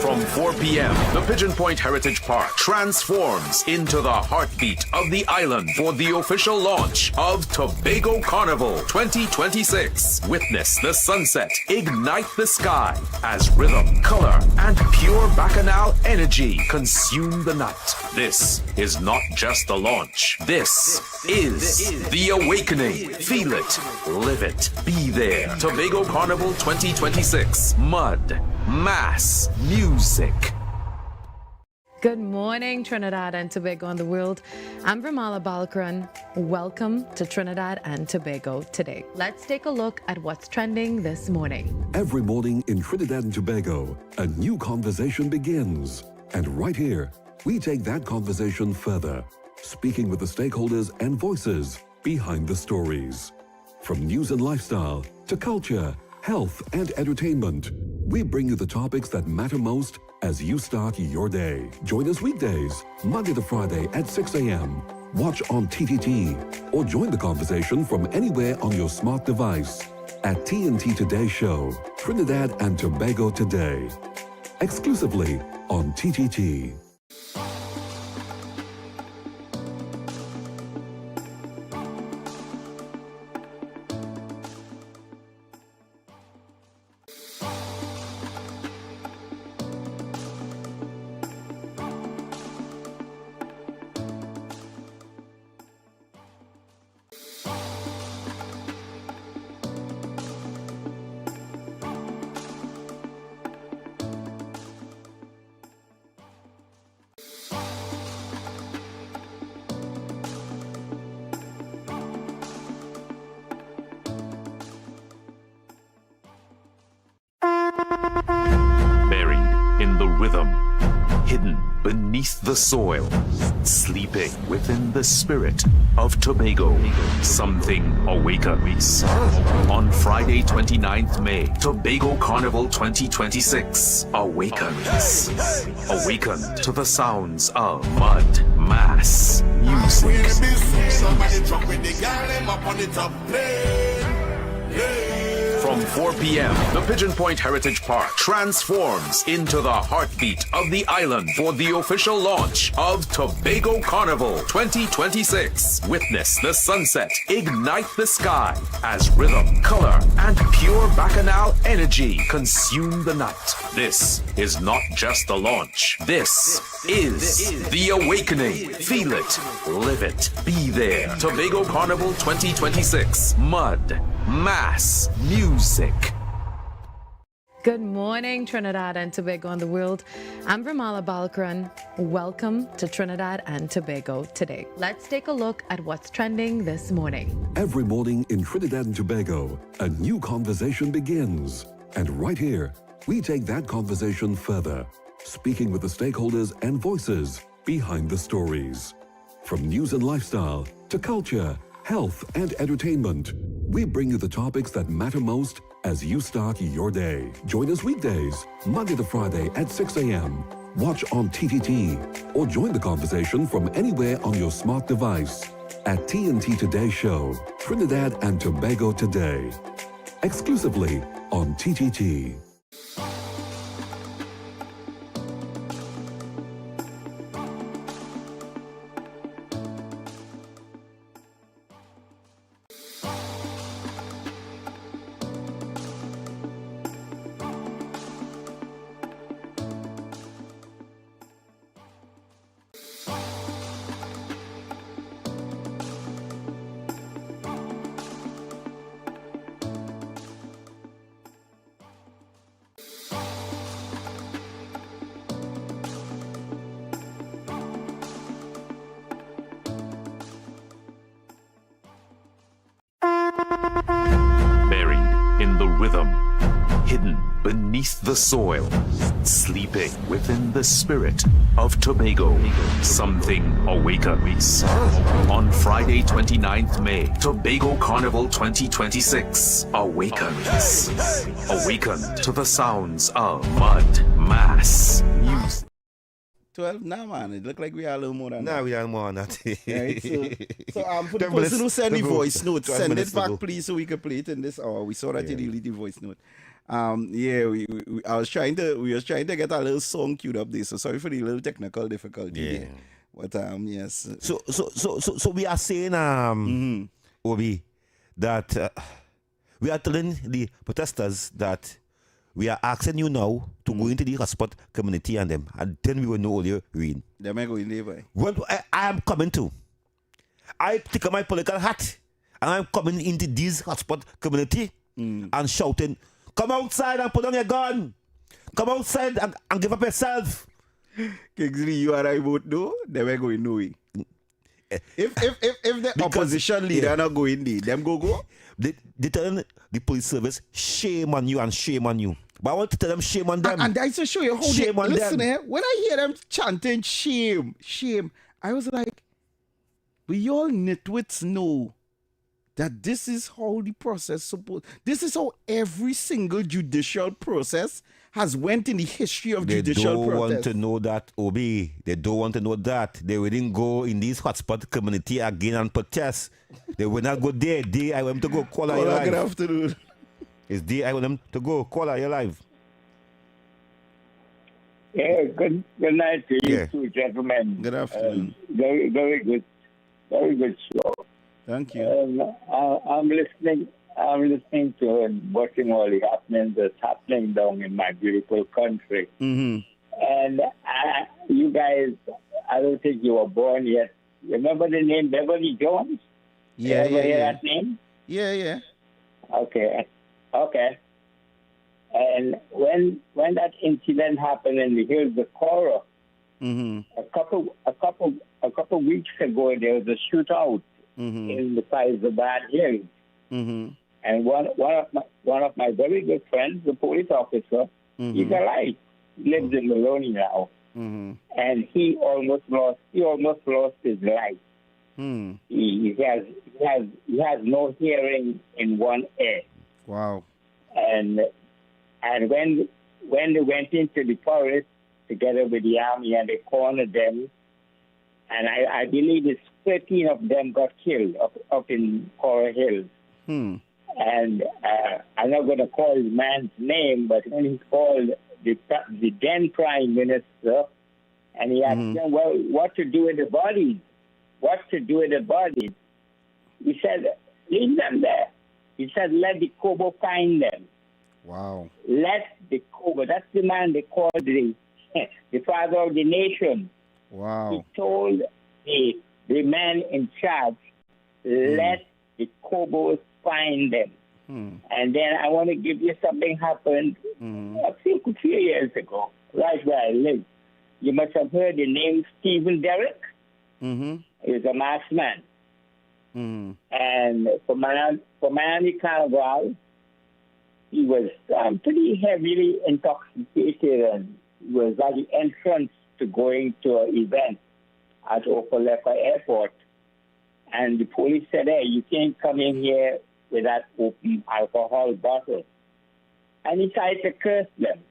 From 4 p.m., the Pigeon Point Heritage Park transforms into the heartbeat of the island for the official launch of Tobago Carnival 2026. Witness the sunset ignite the sky as rhythm, color, and pure bacchanal energy consume the night. This is not just the launch. This is the awakening. Feel it, live it, be there. Tobago Carnival 2026. Mud, mass, music. Good morning, Trinidad and Tobago and the world. I'm Vermala Balkaran. Welcome to Trinidad and Tobago today. Let's take a look at what's trending this morning. Every morning in Trinidad and Tobago, a new conversation begins. And right here, we take that conversation further, speaking with the stakeholders and voices behind the stories. From news and lifestyle to culture, health, and entertainment, we bring you the topics that matter most as you start your day. Join us weekdays, Monday to Friday at 6 a.m. Watch on TTT or join the conversation from anywhere on your smart device at TNT Today Show, Trinidad and Tobago Today, exclusively on TTT. Buried in the rhythm, hidden beneath the soil, sleeping within the spirit of Tobago. Something awakens. On Friday, 29th May, Tobago Carnival 2026 awakens. Awaken to the sounds of mud, mass, music. Somebody dropping the girl up on the top plane. From 4 p.m., the Pigeon Point Heritage Park transforms into the heartbeat of the island for the official launch of Tobago Carnival 2026. Witness the sunset ignite the sky as rhythm, color, and pure bacchanal energy consume the night. This is not just the launch. This is the awakening. Feel it, live it, be there. Tobago Carnival 2026. Mud, mass, music. Good morning, Trinidad and Tobago and the world. I'm Vermala Balkaran. Welcome to Trinidad and Tobago today. Let's take a look at what's trending this morning. Every morning in Trinidad and Tobago, a new conversation begins. And right here, we take that conversation further, speaking with the stakeholders and voices behind the stories. From news and lifestyle to culture, health, and entertainment, we bring you the topics that matter most as you start your day. Join us weekdays, Monday to Friday at 6 a.m. Watch on TTT or join the conversation from anywhere on your smart device at TNT Today Show, Trinidad and Tobago Today. Exclusively on TTT. Buried in the rhythm, hidden beneath the soil, sleeping within the spirit of Tobago, something awakens. On Friday, 29th May, Tobago Carnival 2026 awakens. Awaken to the sounds of mud, mass, music. 12? Nah, man. It look like we are a little more than that. Nah, we are more than that. Right? So for the person who send the voice note, send it back, please, so we can play it in this hour. We saw that you deleted the voice note. We was trying to get a little song queued up there. So sorry for the little technical difficulty there. But yes. So we are saying, Obi, that we are telling the protesters that we are asking you now to go into the hotspot community and then we will know all your read. Them I go in there, boy. Well, I am coming to. I take my political hat and I'm coming into this hotspot community and shouting, come outside and put on your gun. Come outside and give up yourself. Kingsley, you and I both know, them I go in no way. If the opposition leader not go in there, them go. They tell the police service, shame on you and shame on you. But I want to tell them shame on them. And I to show you how shame on listen, them. When I hear them chanting shame, I was like, we all nitwits know that this is how the process supposed. This is how every single judicial process has went in the history of judicial process. They don't want to know that, Obi. They don't want to know that. They wouldn't go in this hotspot community again and protest. They will not go there. I want them to go call out your life. Good afternoon. It's there I want them to go call out your life. Yeah, good night to you two gentlemen. Good afternoon. Very good show. Thank you. I'm listening to and watching all the happenings that's happening down in my beautiful country. And you guys, I don't think you were born yet. Remember the name Beverly Jones? Yeah, you ever hear that name? Yeah. Okay. And when that incident happened in the hills of Cora, a couple weeks ago there was a shootout in the Bad Hills, and one of my very good friends, the police officer, he's alive. He lives in Maloney now, and he almost lost his life. He has no hearing in one ear. Wow. And when they went into the forest together with the army and they cornered them, and I believe it's 13 of them got killed up in Coral Hills. And I'm not going to call the man's name, but when he called the then Prime Minister, and he asked him, well, what to do with the bodies? What to do with the bodies? He said, leave them there. He said, let the Kobo find them. Wow. Let the Kobo, that's the man they called the father of the nation. Wow. He told the man in charge, let the Kobos find them. And then I want to give you something happened a few years ago, right where I live. You must have heard the name Stephen Derrick. He was a masked man. And for Miami Carnival, he was pretty heavily intoxicated and was at the entrance to going to an event at Opeleka Airport. And the police said, hey, you can't come in here with that open alcohol bottle. And he tried to curse them.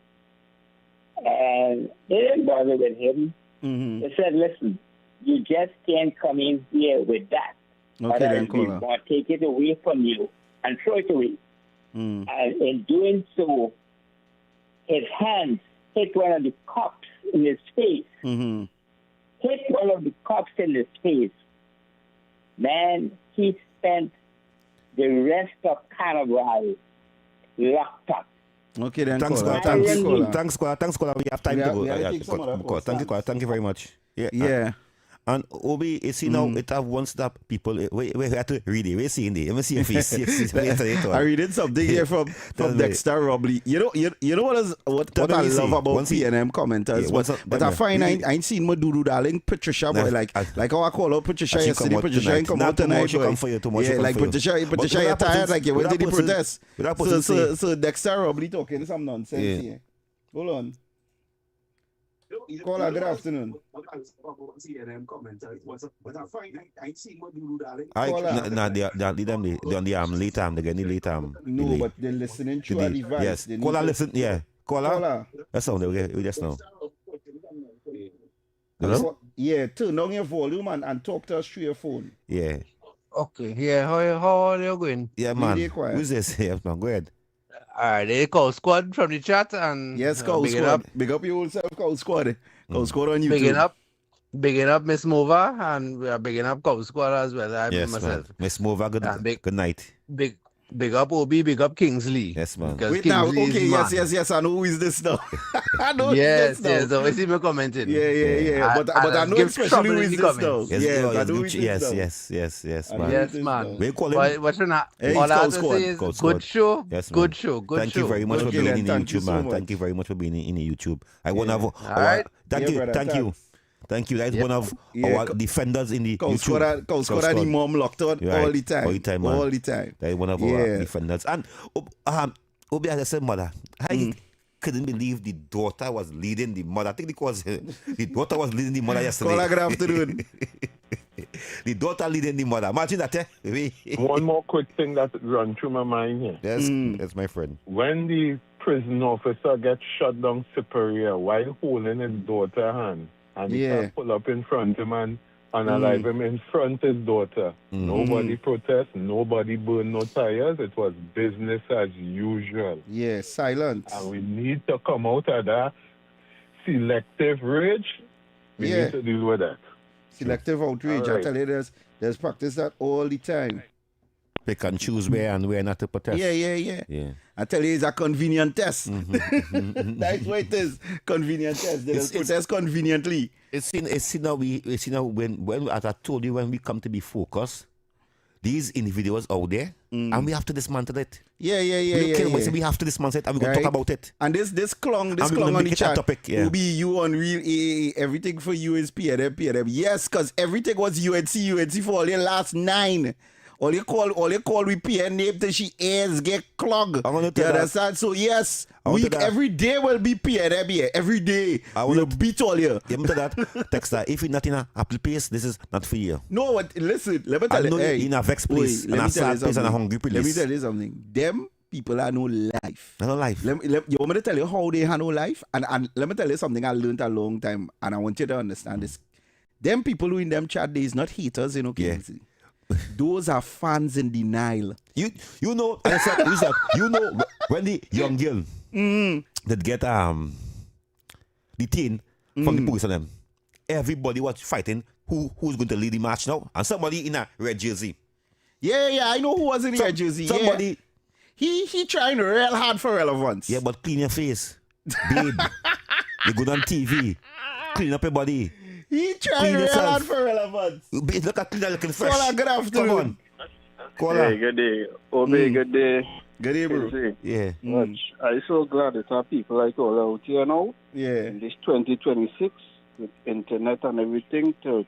And they didn't bother with him. They said, listen, you just can't come in here with that. Okay, then, caller. But take it away from you and throw it away. And in doing so, his hands hit one of the cops in his face. Hit one of the cops in his face. Man, he spent the rest of Carnival locked up. Okay, then, Thanks, caller. Thanks, caller. We have time to go. Thank you very much. Yeah. And Obi, you see now, it have one stop people. We have to read it. We're seeing it. Let me see your face. I reading something here from Dexter Robley. You know what I love about PNM commenters? But I find I ain't seen my Dudu darling Patricia boy like how I call her Patricia yesterday. Patricia ain't come out tonight. Yeah, like Patricia you tired like you went to the protest. So Dexter Robley talking some nonsense here. Hold on. Caller, good afternoon. They're on the late time. They're getting late time. No, but they're listening to our device. Yes. Caller, listen. Yeah. Caller. That's all. We just know. Hello? Yeah, turn down your volume and talk to us through your phone. Yeah. Okay. Yeah. How are you going? Yeah, man. Who's this? Yeah, man. Go ahead. They call squad from the chat and yes, call squad. Big up your old self, call squad. Call squad on YouTube. Bigging up Miss Mova and we are bigging up call squad as well. Yes, myself. Miss Mova, good night. Big up Obi, big up Kingsley. Yes, man. Wait Kingsley now, okay, yes. I know who is this now. I know yes, so I see me commenting. Yeah. But I know especially who is this now. Yes, man. Yes, man. We call him. What's your name? All I have to say is good show. Yes, man. Good show. Thank you very much for being in the YouTube, man. Thank you very much for being in the YouTube. I want to have. Thank you. Thank you. That's one of our defenders in the YouTube. Call squad and the mom locked on all the time. Man. All the time. That's one of our defenders. And Obi has said, mother, I couldn't believe the daughter was leading the mother. I think because the daughter was leading the mother yesterday. Call good afternoon. The daughter leading the mother. Imagine that. One more quick thing that run through my mind here. That's my friend. When the prison officer gets shot down Superior while holding his daughter's hand, and he can pull up in front of him and unalive him in front of his daughter. Nobody protest, nobody burn no tires. It was business as usual. Yeah, silence. And we need to come out of that selective rage. We need to deal with that. Selective outrage. Right. I tell you, there's practice that all the time. Pick and choose where and where not to protest. Yeah. I tell you, it's a convenient test. That's what it is. Convenient test. They will protest conveniently. It's now when as I told you, when we come to be focused, these individuals out there, and we have to dismantle it. Yeah. We have to dismantle it, and we're going to talk about it. And this clung on the chat. Topic, will be you on real AA. Everything for you is PNM. Yes, because everything was UNC for all your last 9. All you call we PN name till she ears get clogged. You understand? So yes, every day will be PNM here. Every day. We'll beat all you. You remember that? Texter, if you're not in a happy place, this is not for you. No, listen, let me tell you. In a vexed place, and a sad place, and a hungry place. Let me tell you something. Them people are no life. No life. You want me to tell you how they have no life? And let me tell you something I learned a long time, and I want you to understand this. Them people who in them chat days not haters, Kingsley. Those are fans in denial. You know, I said, you know when the young girl that get detained from the police on them, everybody was fighting who's going to lead the march now, and somebody in a red jersey. Yeah, I know who was in the red jersey. Somebody he trying real hard for relevance. Yeah, but clean your face, babe. You go on TV, clean up your body. He trying real hard for relevance. Look at clean looking fresh. Caller, good afternoon. Caller. Hey, good day. Obi, good day. Good day, bro. Yeah. I'm so glad that our people like all out here now. Yeah. In this 2026, with internet and everything to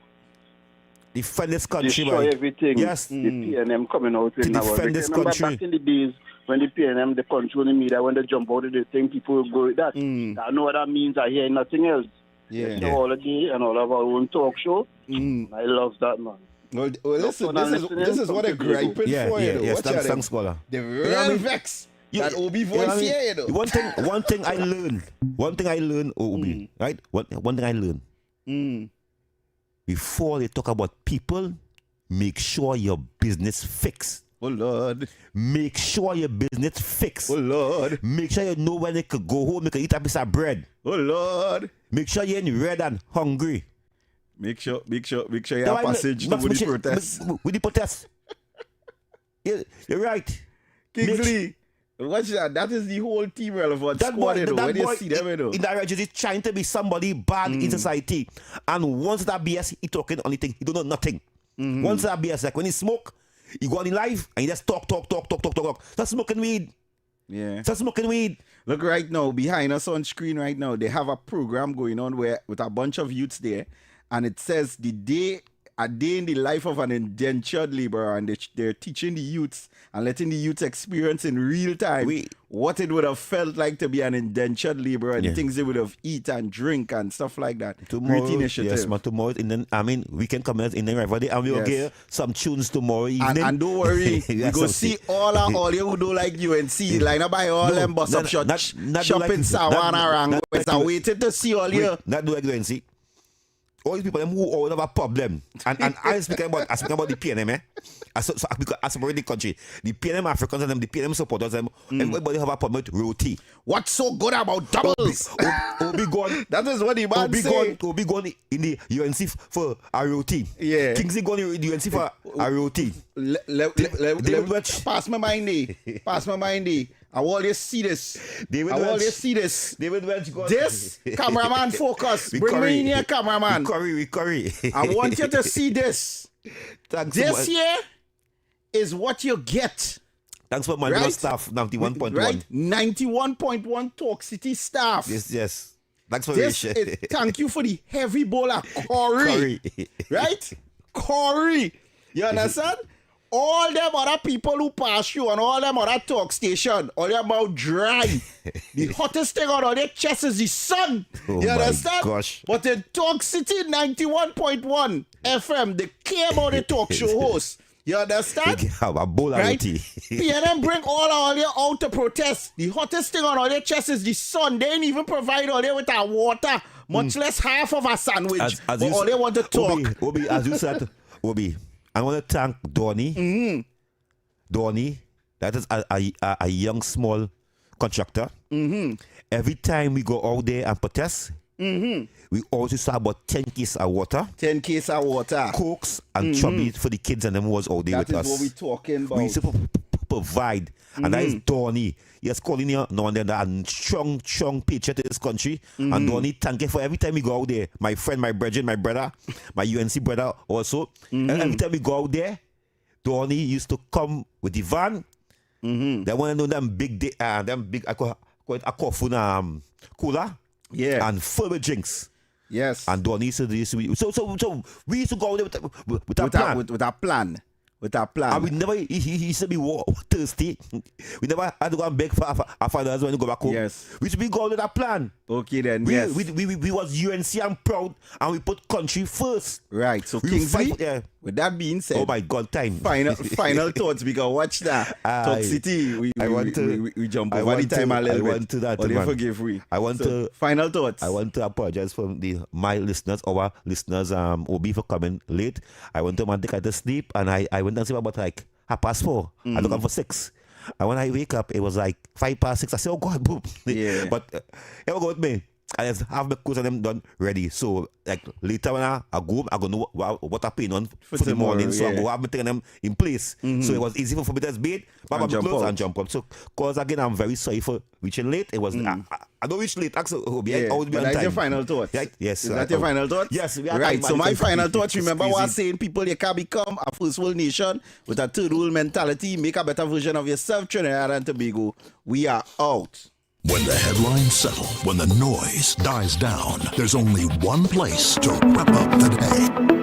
defend this country. Destroy everything. Yes. The PNM coming out with now. Defend this country. Back in the days when the PNM, they control the media, when they jump out of the thing, people will go with that. I know what that means. I hear nothing else. Yeah. All the day and all of our own talk show. I love that, man. Well listen, this is what a griping for, Yes, thanks, scholar. The real vex. That Obi voice here, you know. One thing I learned, Obi, right? One thing I learned. Before they talk about people, make sure your business fixed. Oh, Lord. Make sure your business fixed. Oh, Lord. Make sure you know when you could go home, you can eat a piece of bread. Oh, Lord. Make sure you're in red and hungry. Make sure you have passage with the protest. With the protest. You're right. Kingsley. Watch that. That is the whole team relevant squad. When you see them, in that region, he's trying to be somebody bad in society. And once that BS, he talking only thing. He don't know nothing. Once that BS, like when he smoke, he go on in live and he just talk. That's smoking weed. Yeah. That's smoking weed. Look right now, behind us on screen right now, they have a program going on where with a bunch of youths there, and it says a day in the life of an indentured laborer, and they're teaching the youths and letting the youths experience in real time what it would have felt like to be an indentured laborer and things they would have eat and drink and stuff like that. Tomorrow, great initiative. Yes, but tomorrow, we can come out in the river day and we'll get some tunes tomorrow evening. And don't worry, we go see all you who don't like UNC, line up by all them bus up shop in Sawana and waiting to see all you. Not do like UNC. All these people them who all have a problem. And I speak about the PNM, as about the country. The PNM Africans and them, the PNM supporters, them, everybody have a problem with roti. What's so good about doubles? Obi gone. That is what the man say. Obi gone in the UNC for a roti. Yeah. Kingsley gone in the UNC for a roti. Pass my mind. I want you to see this. David Welch got this. Cameraman, focus. Bring me in here, cameraman. We curry. I want you to see this. Thanks this here is what you get. Thanks for my staff, 91.1. Right? 91.1 Talk City staff. Yes. Thanks for this. Thank you for the heavy bowl of curry. Right? Curry. You understand? All them other people who pass you and all them other talk station, all their mouth dry. The hottest thing on all their chest is the sun. Oh, you understand? Gosh. But in Talk City 91.1 FM, they care about the talk show host. You understand? Have a bowl of right? roti. PNM bring all you out to protest. The hottest thing on all their chest is the sun. They ain't even provide all they with our water, much less half of a sandwich. But all they want to talk. Obi, as you said, Obi, I want to thank Donnie. Donnie, that is a young, small contractor. Every time we go out there and protest, we always saw about 10 cases of water. 10 cases of water. Cokes and chubby for the kids and them was out there with us. That is what we're talking about. We used to provide. And that is Donnie. He is calling here now and then a strong picture to this country. And Donnie, thank you for every time we go out there. My friend, my brethren, my brother, my UNC brother also. And every time we go out there, Donnie used to come with the van. They want to know them big, I call it a coffin cooler. Yeah. And full with drinks. Yes. And Donnie used to so we used to go out there with a plan. With a plan. And we never, he used to be thirsty. We never had to go and beg for our fathers when we go back home. Yes. We used to be going with a plan. Okay then, we was UNC and proud, and we put country first. Right. So Kingsley, with that being said, oh my God, time. Final thoughts, because watch that. Talk City, we jump over the time a little bit. I want to that. Or they forgive we. Final thoughts. I want to apologize for my listeners, our listeners, Obi, for coming late. I went to Mantika to sleep, and I went and sleep about like 4:30. I look up for 6. And when I wake up, it was like 5:06. I said, oh God, boom. Yeah. But you ever go with me? I just have my clothes and them done ready. So like later when I go home, I go know what I paying on for the morning. So I go have my thing them in place. So it was easy for me to just bait, and jump up. So cause again, I'm very sorry for reaching late. It was I don't reach late. Actually, I always be on time. That's your final thoughts. Right? Yes. Is that your final thoughts? Yes. Right. So my final thoughts. Remember what I was saying, people, you can become a first world nation with a third world mentality. Make a better version of yourself, Trinidad and Tobago. We are out. When the headlines settle, when the noise dies down, there's only one place to wrap up the day.